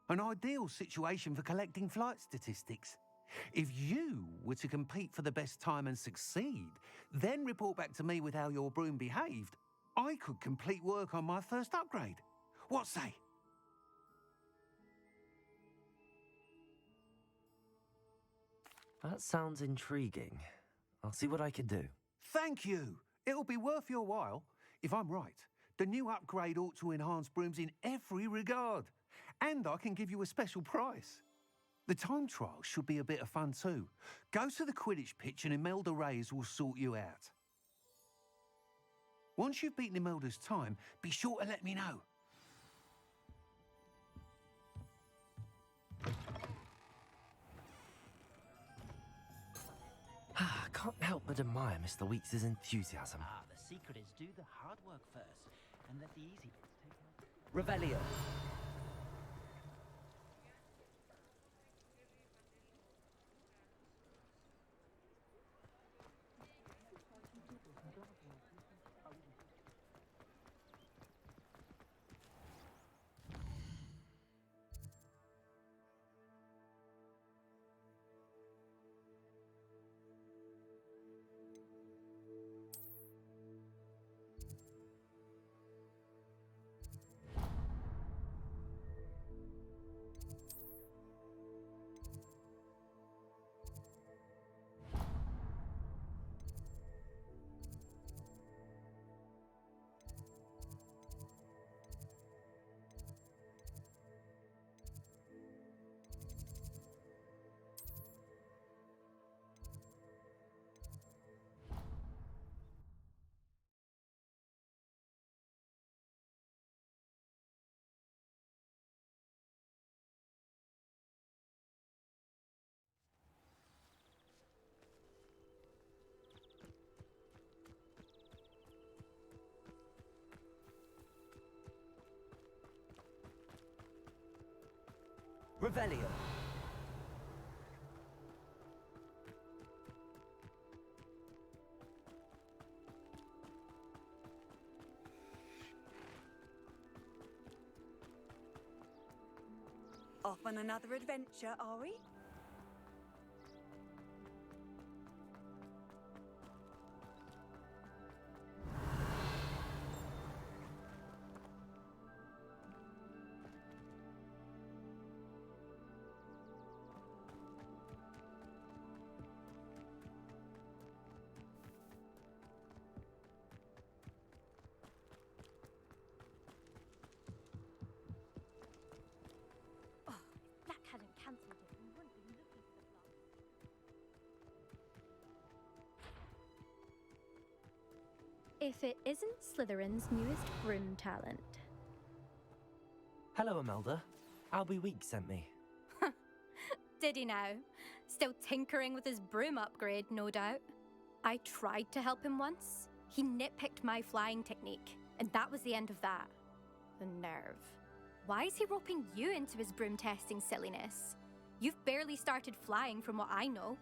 An ideal situation for collecting flight statistics. If you were to compete for the best time and succeed, then report back to me with how your broom behaved, I could complete work on my first upgrade. What say? That sounds intriguing. I'll see what I can do. Thank you. It'll be worth your while. If I'm right, the new upgrade ought to enhance brooms in every regard. And I can give you a special price. The time trial should be a bit of fun too. Go to the Quidditch pitch and Imelda Reyes will sort you out. Once you've beaten Imelda's time, be sure to let me know. I can't help but admire Mr. Weeks' enthusiasm. The secret is do the hard work first, and let the easy bits take care. Revelio. Revelio. Off on another adventure, are we? Black hadn't cancelled it, we wouldn't be looking for the fly. If it isn't Slytherin's newest broom talent. Hello, Imelda. Albie Week sent me. Did he now? Still tinkering with his broom upgrade, no doubt. I tried to help him once. He nitpicked my flying technique, and that was the end of that. The nerve. Why is he roping you into his broom testing silliness? You've barely started flying from what I know.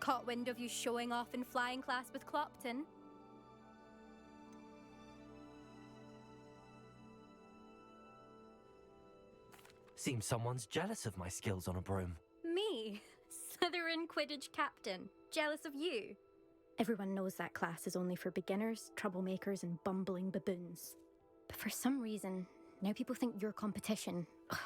Caught wind of you showing off in flying class with Clopton. Seems someone's jealous of my skills on a broom. Me? Slytherin Quidditch captain. Jealous of you? Everyone knows that class is only for beginners, troublemakers, and bumbling baboons. But for some reason, now people think you're competition. Ugh,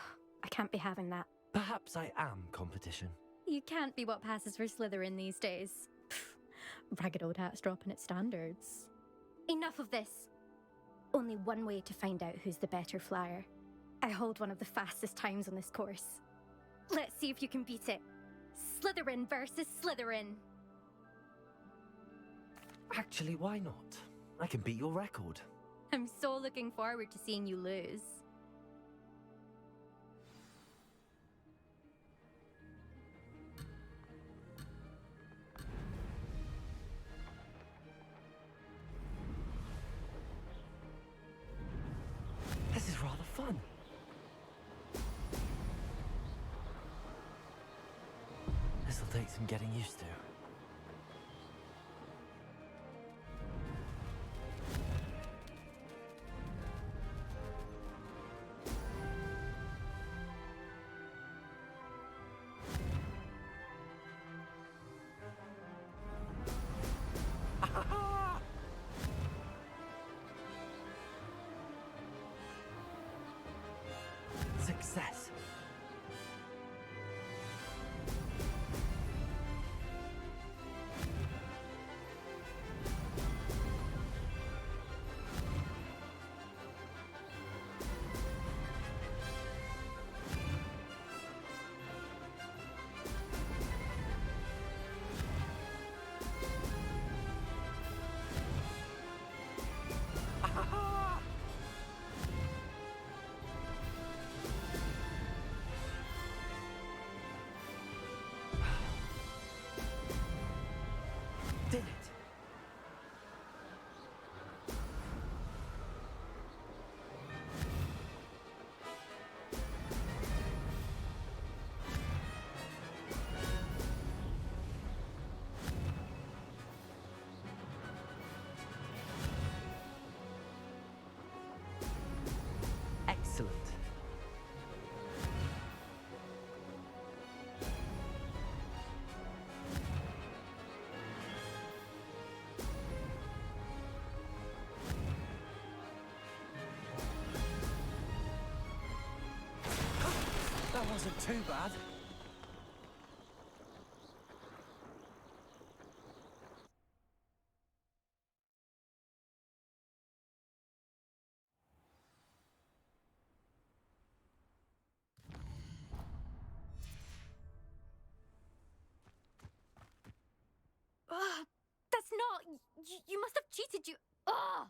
I can't be having that. Perhaps I am competition. You can't be what passes for Slytherin these days. Pfft, ragged old hat's dropping its standards. Enough of this. Only one way to find out who's the better flyer. I hold one of the fastest times on this course. Let's see if you can beat it. Slytherin versus Slytherin. Actually, why not? I can beat your record. I'm so looking forward to seeing you lose. This is rather fun. This'll take some getting used to. Success. Did it. Excellent. That wasn't too bad. Ugh, that's not... You must have cheated, you... Ugh!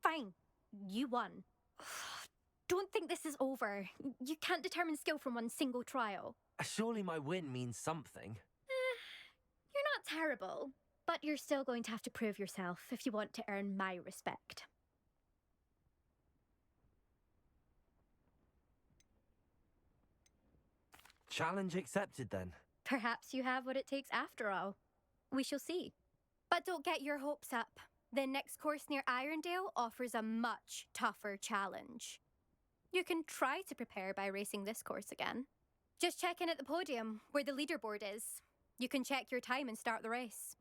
Fine. You won. Ugh, don't think this is over. You can't determine skill from one single trial. Surely my win means something. You're not terrible, but you're still going to have to prove yourself if you want to earn my respect. Challenge accepted then. Perhaps you have what it takes after all. We shall see. But don't get your hopes up. The next course near Irondale offers a much tougher challenge. You can try to prepare by racing this course again. Just check in at the podium, where the leaderboard is. You can check your time and start the race.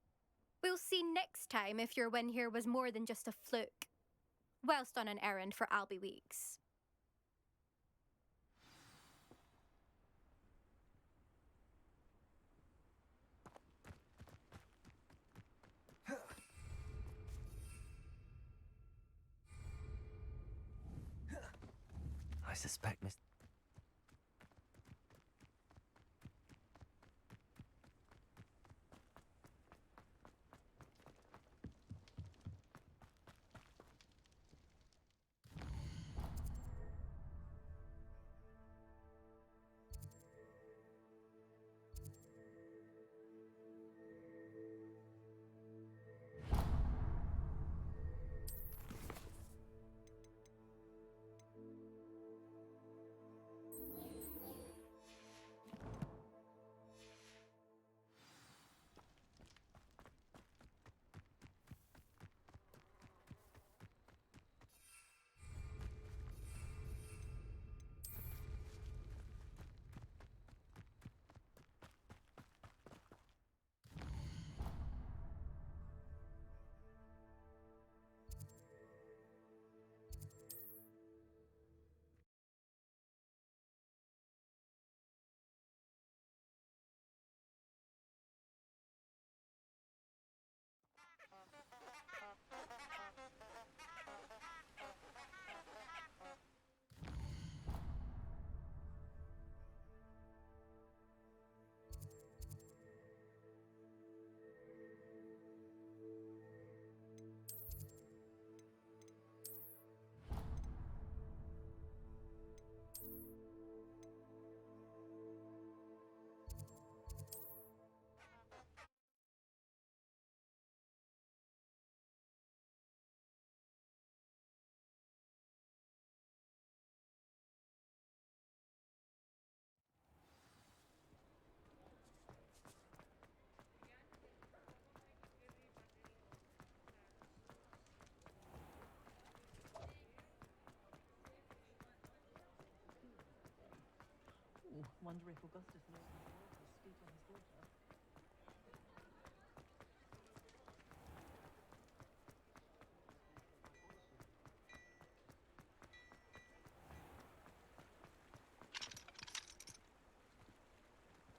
We'll see next time if your win here was more than just a fluke. Whilst on an errand for Albie Weeks. I suspect Miss... wonder if Augustus knows his wife will speak on his daughter.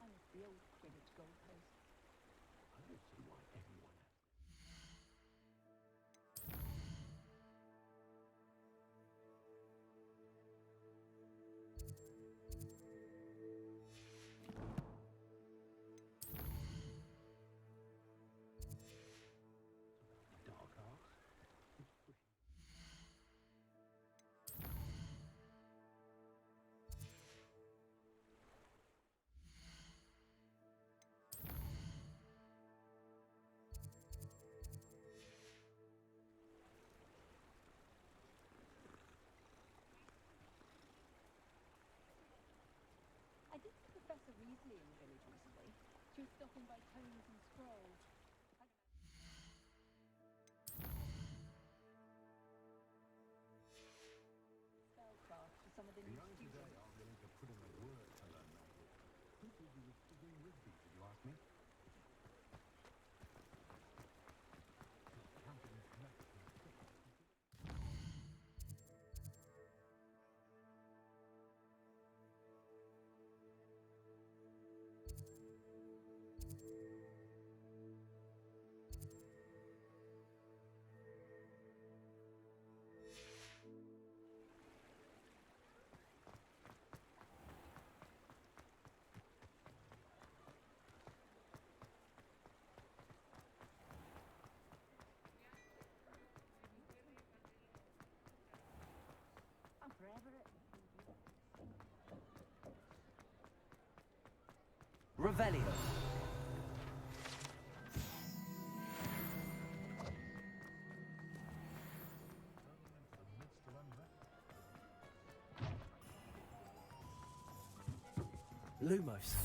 And it's the old Quidditch goalpost. I don't see why everyone... Dark arts. I did see Professor Weasley in the village recently. She was stopping by tomes and scrolls. Spellcraft for some of the new students. Aren't willing to put in the work to learn magic. People do doing Rigby, if you ask me. I'm forever at... Revelio. Lumos.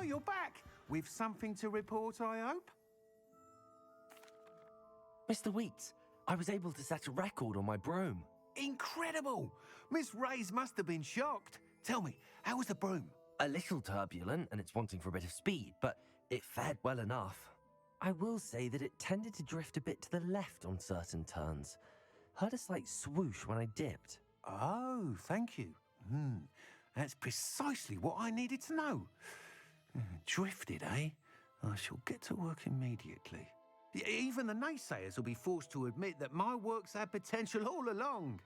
Oh, you're back! With something to report, I hope? Mr. Wheats, I was able to set a record on my broom. Incredible! Miss Reyes must have been shocked. Tell me, how was the broom? A little turbulent, and it's wanting for a bit of speed, but it fared well enough. I will say that it tended to drift a bit to the left on certain turns. Heard a slight swoosh when I dipped. Oh, thank you. That's precisely what I needed to know. Drifted, eh? I shall get to work immediately. Even the naysayers will be forced to admit that my work's had potential all along.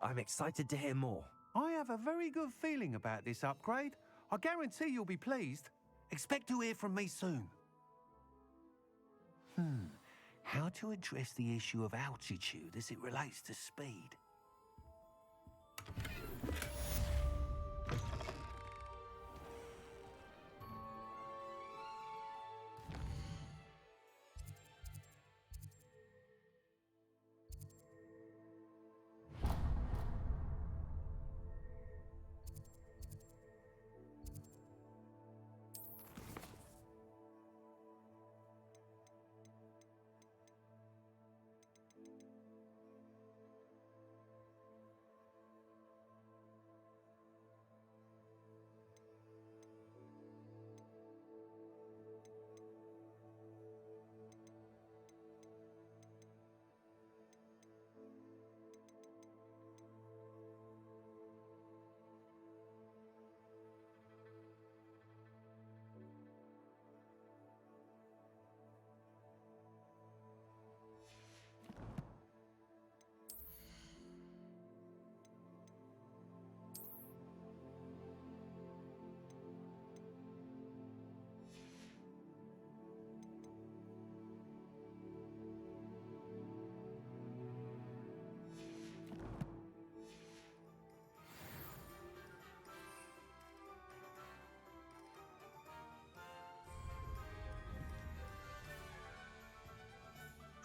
I'm excited to hear more. I have a very good feeling about this upgrade. I guarantee you'll be pleased. Expect to hear from me soon. How to address the issue of altitude as it relates to speed?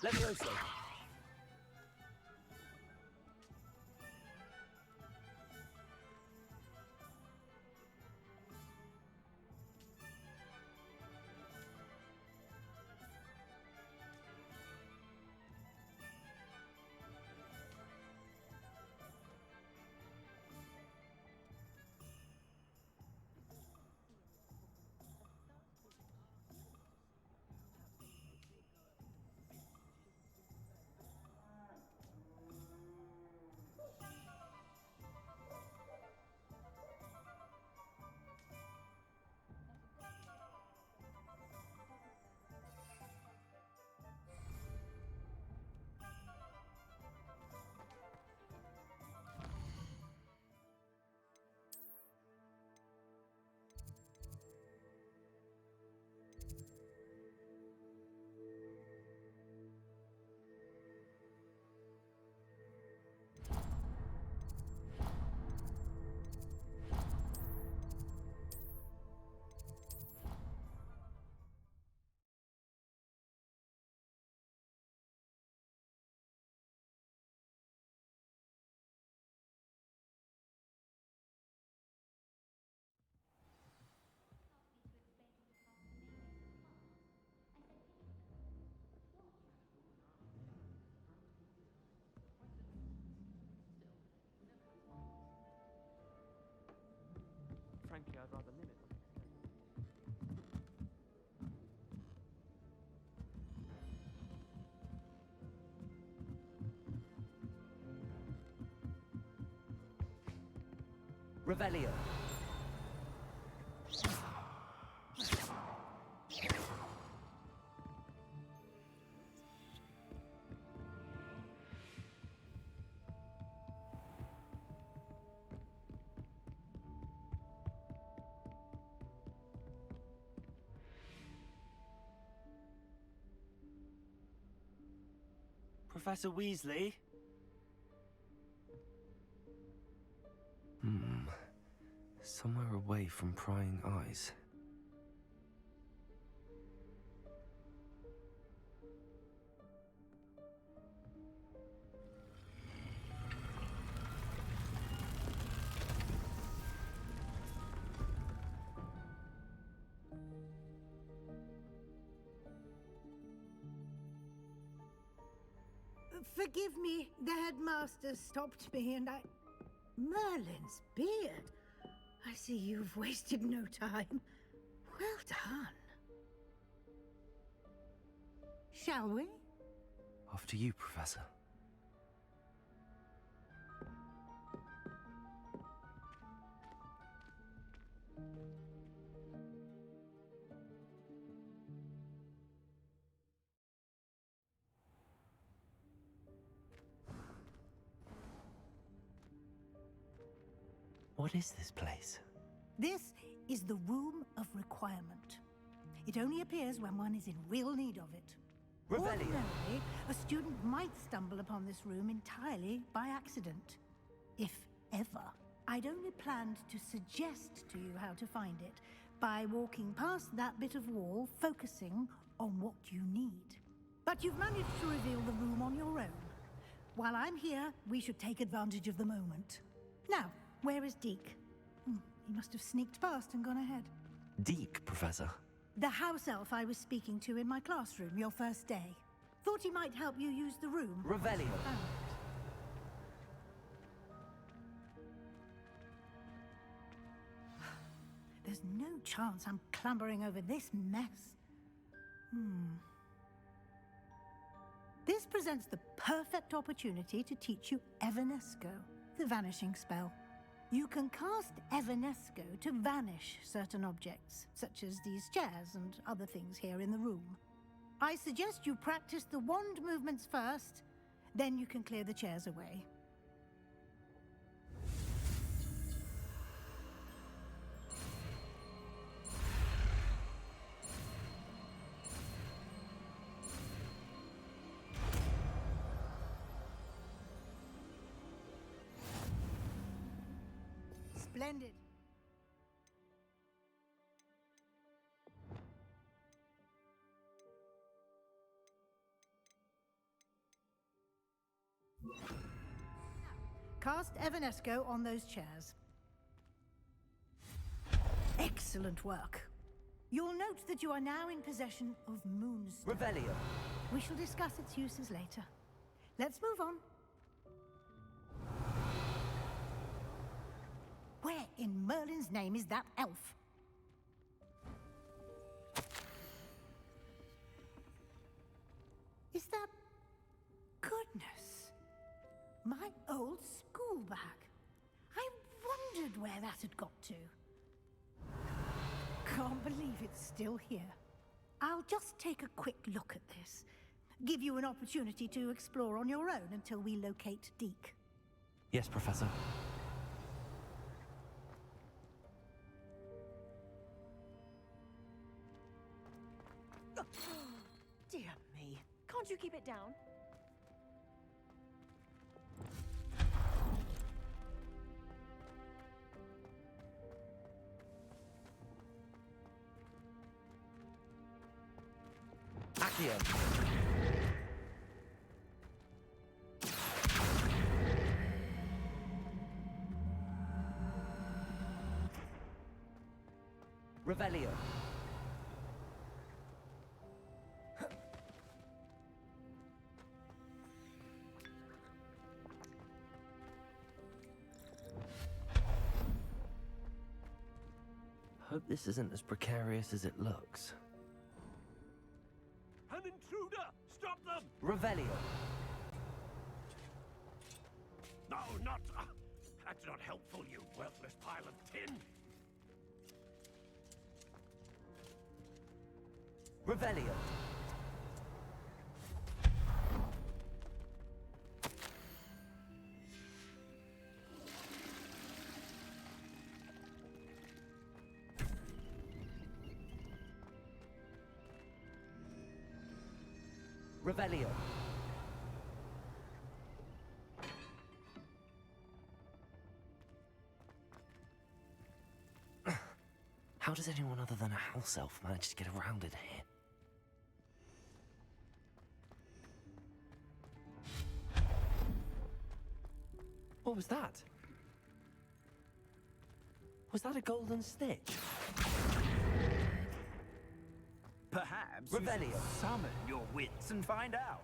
Levioso. Frankly, I'd rather limit my Revelio. Professor Weasley? Somewhere away from prying eyes. Forgive me, the headmaster stopped me and I... Merlin's beard. I see you've wasted no time. Well done. Shall we? After you, Professor. What is this place? This is the Room of Requirement. It only appears when one is in real need of it. Ordinarily, a student might stumble upon this room entirely by accident. If ever. I'd only planned to suggest to you how to find it by walking past that bit of wall, focusing on what you need. But you've managed to reveal the room on your own. While I'm here, we should take advantage of the moment. Now, where is Deke? He must have sneaked past and gone ahead. Deke, Professor. The house elf I was speaking to in my classroom your first day. Thought he might help you use the room. Revelio. There's no chance I'm clambering over this mess. This presents the perfect opportunity to teach you Evanesco, the vanishing spell. You can cast Evanesco to vanish certain objects, such as these chairs and other things here in the room. I suggest you practice the wand movements first, then you can clear the chairs away. Splendid. Cast Evanesco on those chairs. Excellent work. You'll note that you are now in possession of Moonstone. Revelio. We shall discuss its uses later. Let's move on. Where in Merlin's name is that elf? Is that... Goodness. My old school bag. I wondered where that had got to. Can't believe it's still here. I'll just take a quick look at this. Give you an opportunity to explore on your own until we locate Deke. Yes, Professor. Dear me. Can't you keep it down? Accio. Revelio. Hope this isn't as precarious as it looks. An intruder! Stop them! Revelio. No, not... that's not helpful, you worthless pile of tin! Revelio. Revelio. How does anyone other than a house elf manage to get around in here? What was that? Was that a golden stitch? Perhaps Revelio. you should summon your wits and find out.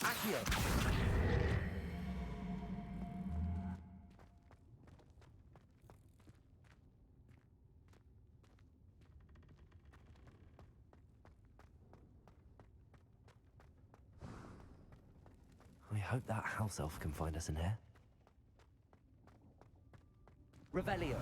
Accio. I hope that house elf can find us in here. Revelio.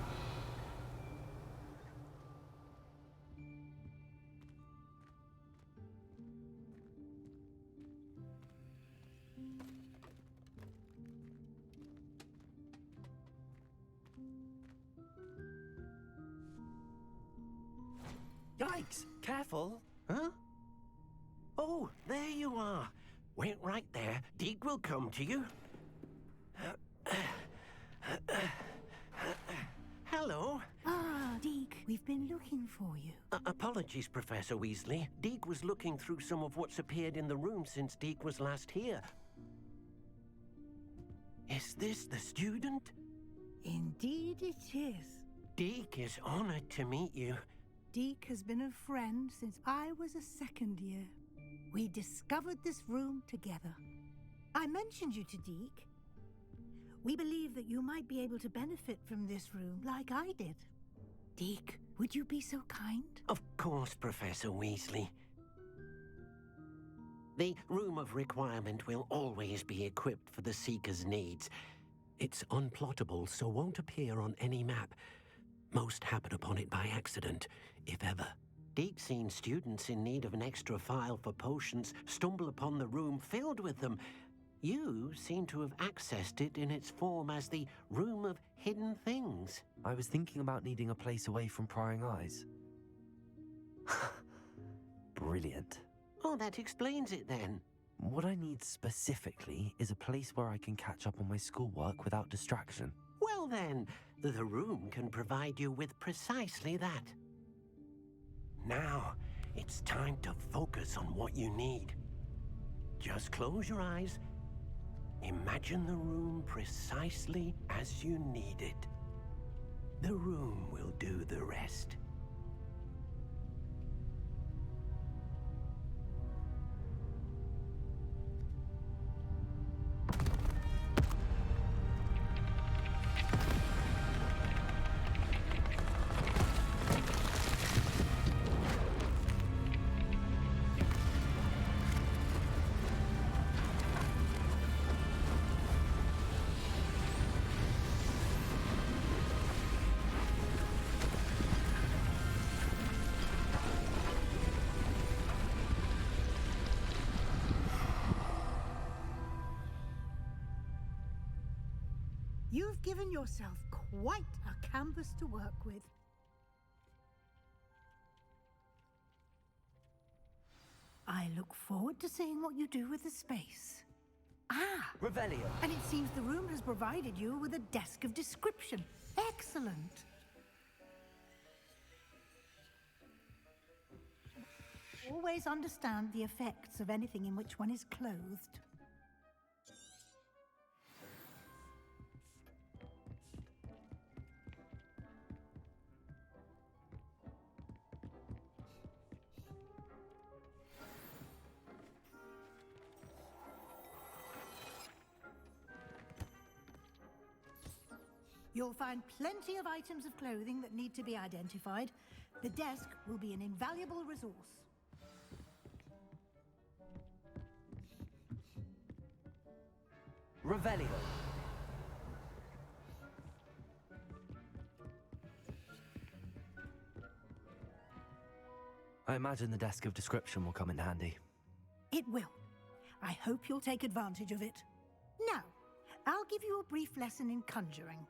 Yikes! Careful! Huh? Oh, there you are. Wait right there. Deke will come to you. Hello. Ah, Deke, we've been looking for you. Apologies, Professor Weasley. Deke was looking through some of what's appeared in the room since Deke was last here. Is this the student? Indeed it is. Deke is honored to meet you. Deke has been a friend since I was a second year. We discovered this room together. I mentioned you to Deke. We believe that you might be able to benefit from this room like I did. Deke, would you be so kind? Of course, Professor Weasley. The Room of Requirement will always be equipped for the Seeker's needs. It's unplottable, so won't appear on any map. Most happen upon it by accident, if ever. Deke's seen students in need of an extra file for potions stumble upon the room filled with them. You seem to have accessed it in its form as the Room of Hidden Things. I was thinking about needing a place away from prying eyes. Brilliant. Oh, that explains it then. What I need specifically is a place where I can catch up on my schoolwork without distraction. Well then, the room can provide you with precisely that. Now, it's time to focus on what you need. Just close your eyes. Imagine the room precisely as you need it. The room will do the rest. You've given yourself quite a canvas to work with. I look forward to seeing what you do with the space. Ah! Revelio. And it seems the room has provided you with a desk of description. Excellent! Always understand the effects of anything in which one is clothed. You'll find plenty of items of clothing that need to be identified. The desk will be an invaluable resource. Revelio. I imagine the desk of description will come in handy. It will. I hope you'll take advantage of it. Now, I'll give you a brief lesson in conjuring.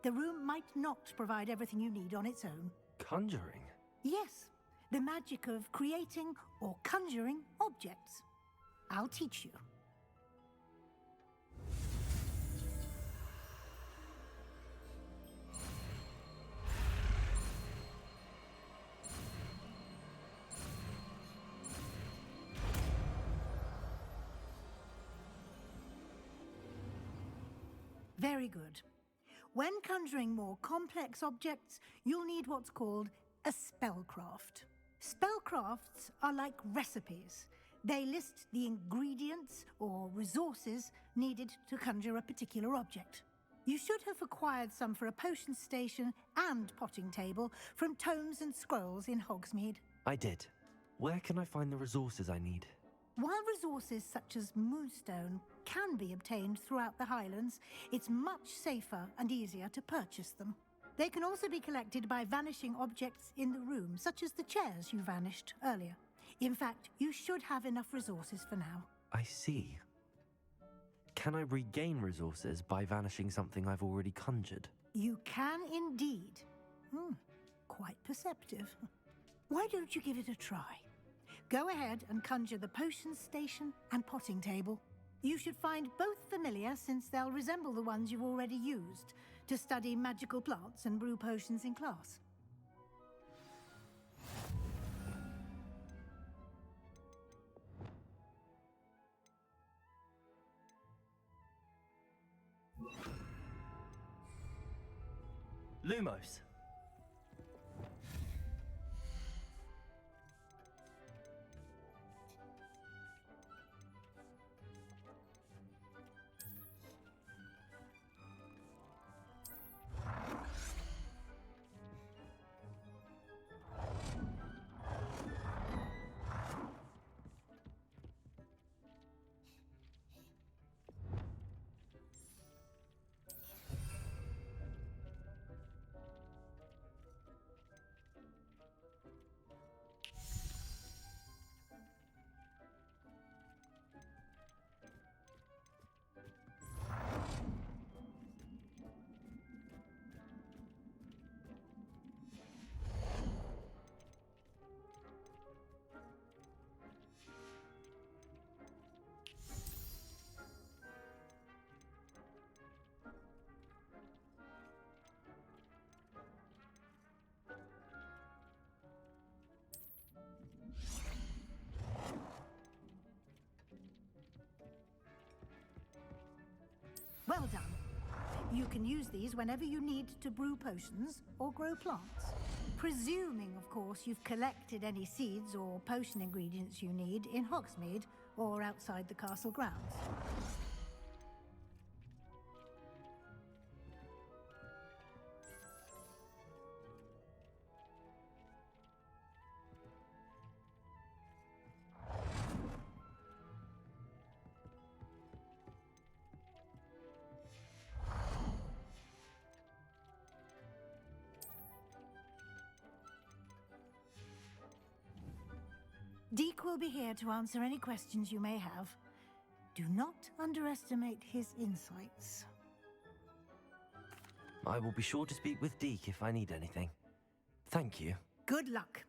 The room might not provide everything you need on its own. Conjuring? Yes, the magic of creating or conjuring objects. I'll teach you. Very good. When conjuring more complex objects, you'll need what's called a spellcraft. Spellcrafts are like recipes. They list the ingredients or resources needed to conjure a particular object. You should have acquired some for a potion station and potting table from tomes and scrolls in Hogsmeade. I did. Where can I find the resources I need? While resources such as moonstone can be obtained throughout the Highlands, it's much safer and easier to purchase them. They can also be collected by vanishing objects in the room, such as the chairs you vanished earlier. In fact, you should have enough resources for now. I see. Can I regain resources by vanishing something I've already conjured? You can indeed. Quite perceptive. Why don't you give it a try? Go ahead and conjure the potion station and potting table. You should find both familiar, since they'll resemble the ones you've already used to study magical plants and brew potions in class. Lumos. You can use these whenever you need to brew potions or grow plants. Presuming, of course, you've collected any seeds or potion ingredients you need in Hogsmeade or outside the castle grounds. Deke will be here to answer any questions you may have. Do not underestimate his insights. I will be sure to speak with Deke if I need anything. Thank you. Good luck.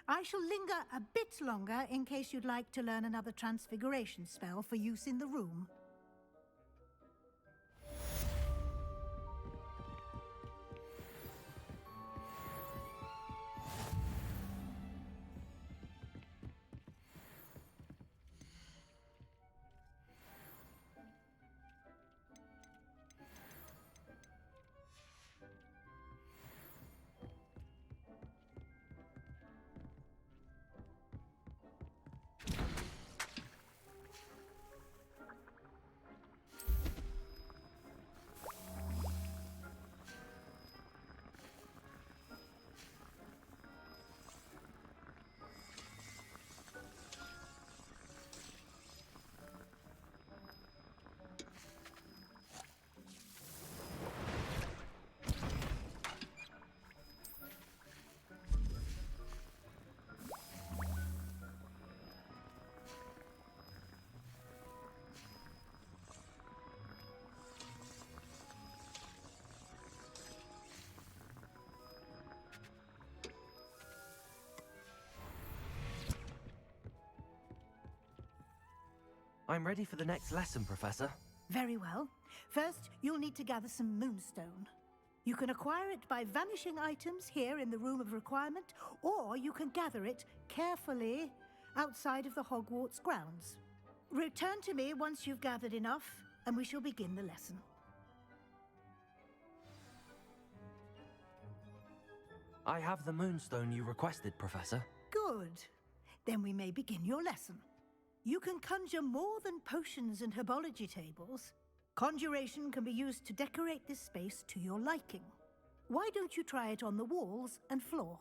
I shall linger a bit longer in case you'd like to learn another transfiguration spell for use in the room. I'm ready for the next lesson, Professor. Very well. First, you'll need to gather some moonstone. You can acquire it by vanishing items here in the Room of Requirement, or you can gather it carefully outside of the Hogwarts grounds. Return to me once you've gathered enough, and we shall begin the lesson. I have the moonstone you requested, Professor. Good. Then we may begin your lesson. You can conjure more than potions and herbology tables. Conjuration can be used to decorate this space to your liking. Why don't you try it on the walls and floor?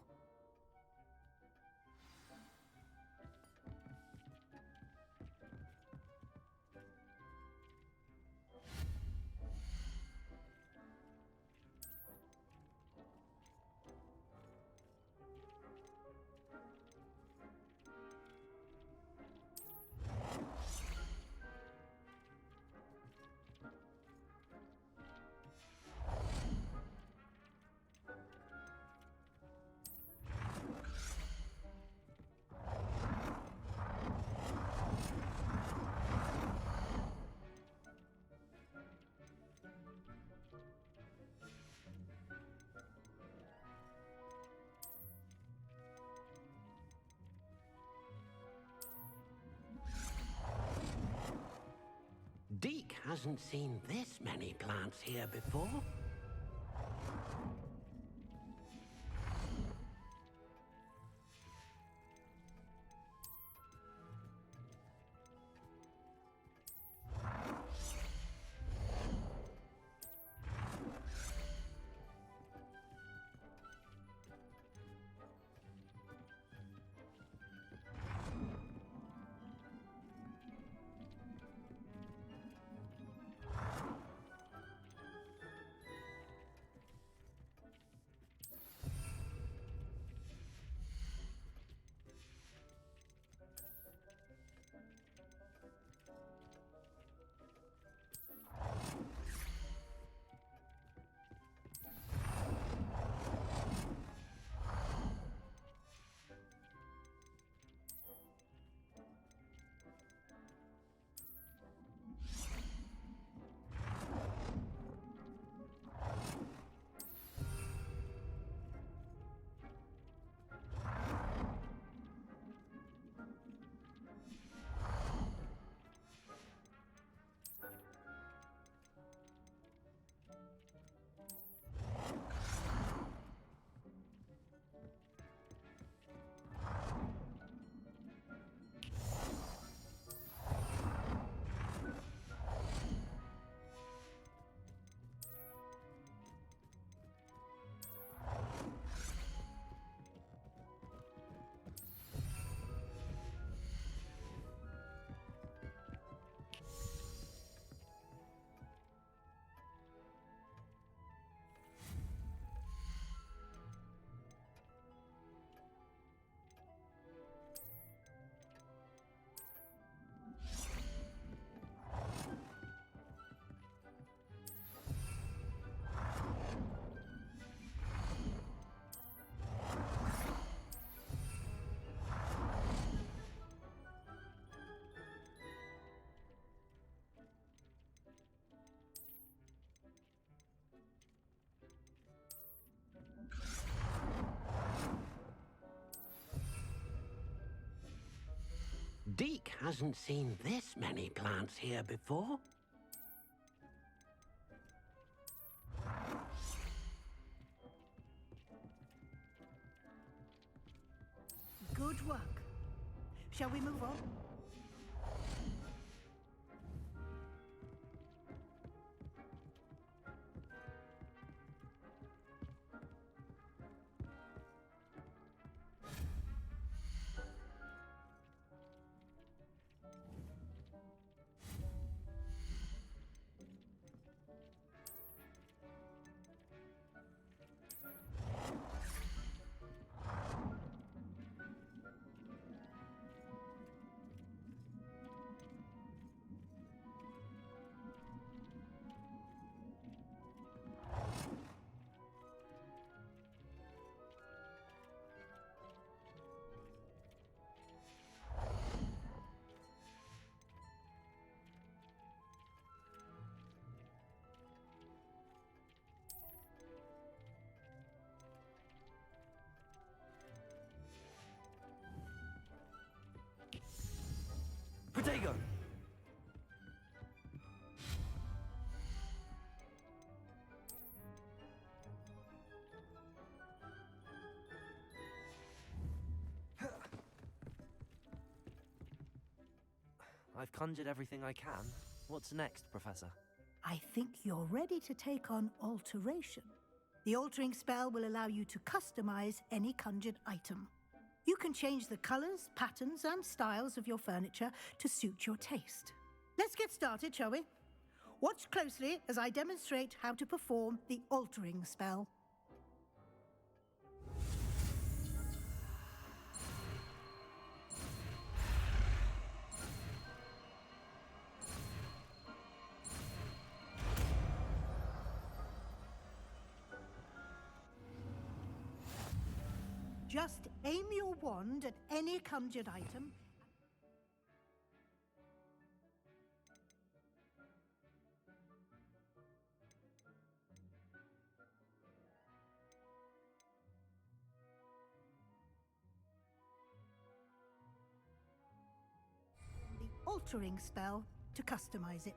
Deke hasn't seen this many plants here before. Deke hasn't seen this many plants here before. Good work. Shall we move on? Protego! I've conjured everything I can. What's next, Professor? I think you're ready to take on alteration. The altering spell will allow you to customize any conjured item. You can change the colors, patterns, and styles of your furniture to suit your taste. Let's get started, shall we? Watch closely as I demonstrate how to perform the altering spell. Just aim your wand at any conjured item. The altering spell to customize it.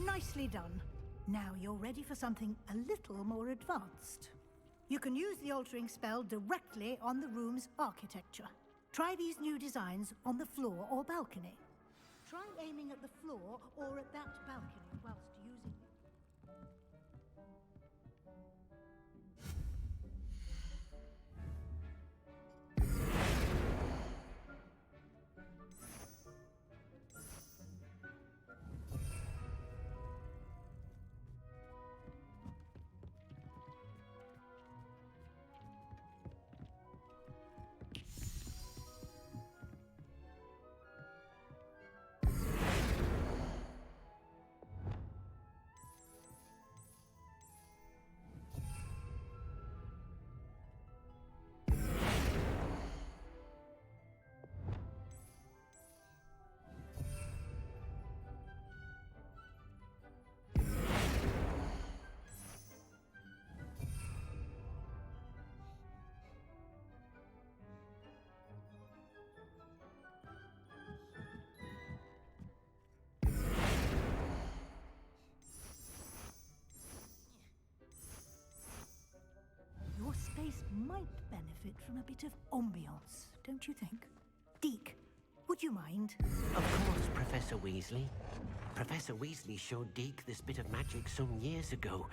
Nicely done. Now you're ready for something a little more advanced. You can use the altering spell directly on the room's architecture. Try these new designs on the floor or balcony. Try aiming at the floor or at that balcony whilst using... Your space might benefit from a bit of ambiance, don't you think? Deke, Would you mind? Of course, Professor Weasley. Professor Weasley showed Deke this bit of magic some years ago.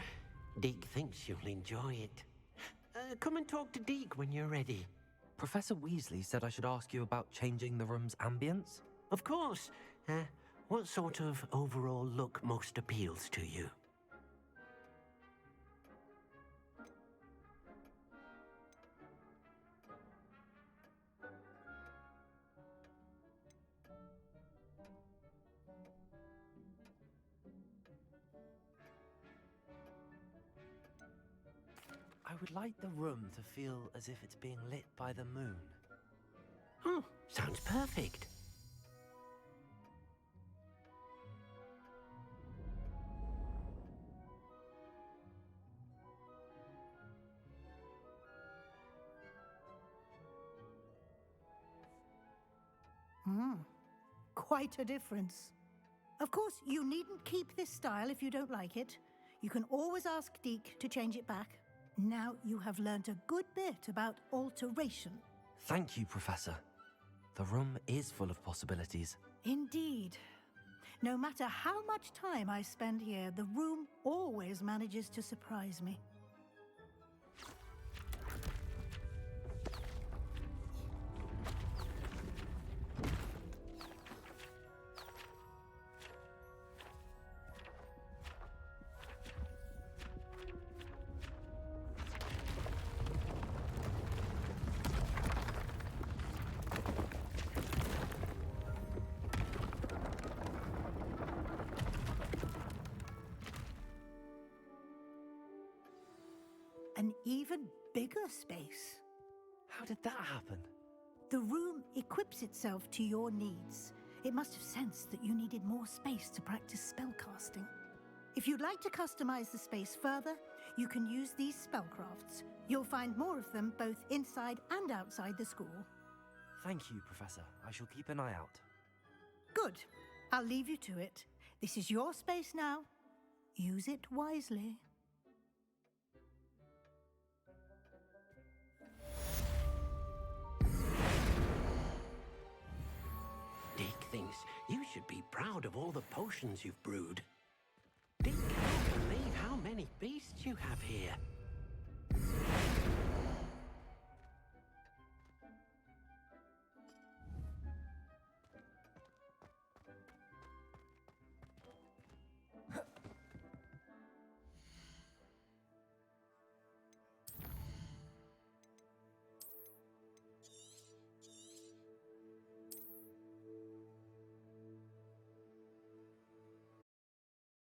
Deke thinks you'll enjoy it. Come and talk to Deke when you're ready. Professor Weasley said I should ask you about changing the room's ambience? Of course. What sort of overall look most appeals to you? I would like the room to feel as if it's being lit by the moon. Oh, sounds perfect. Quite a difference. Of course, you needn't keep this style if you don't like it. You can always ask Deke to change it back. Now you have learnt a good bit about alteration. Thank you, Professor. The room is full of possibilities. Indeed. No matter how much time I spend here, the room always manages to surprise me. An even bigger space. How did that happen? The room equips itself to your needs. It must have sensed that you needed more space to practice spellcasting. If you'd like to customize the space further, you can use these spellcrafts. You'll find more of them both inside and outside the school. Thank you, Professor. I shall keep an eye out. Good. I'll leave you to it. This is your space now. Use it wisely. Deke thinks you should be proud of all the potions you've brewed. Deke can't believe how many beasts you have here.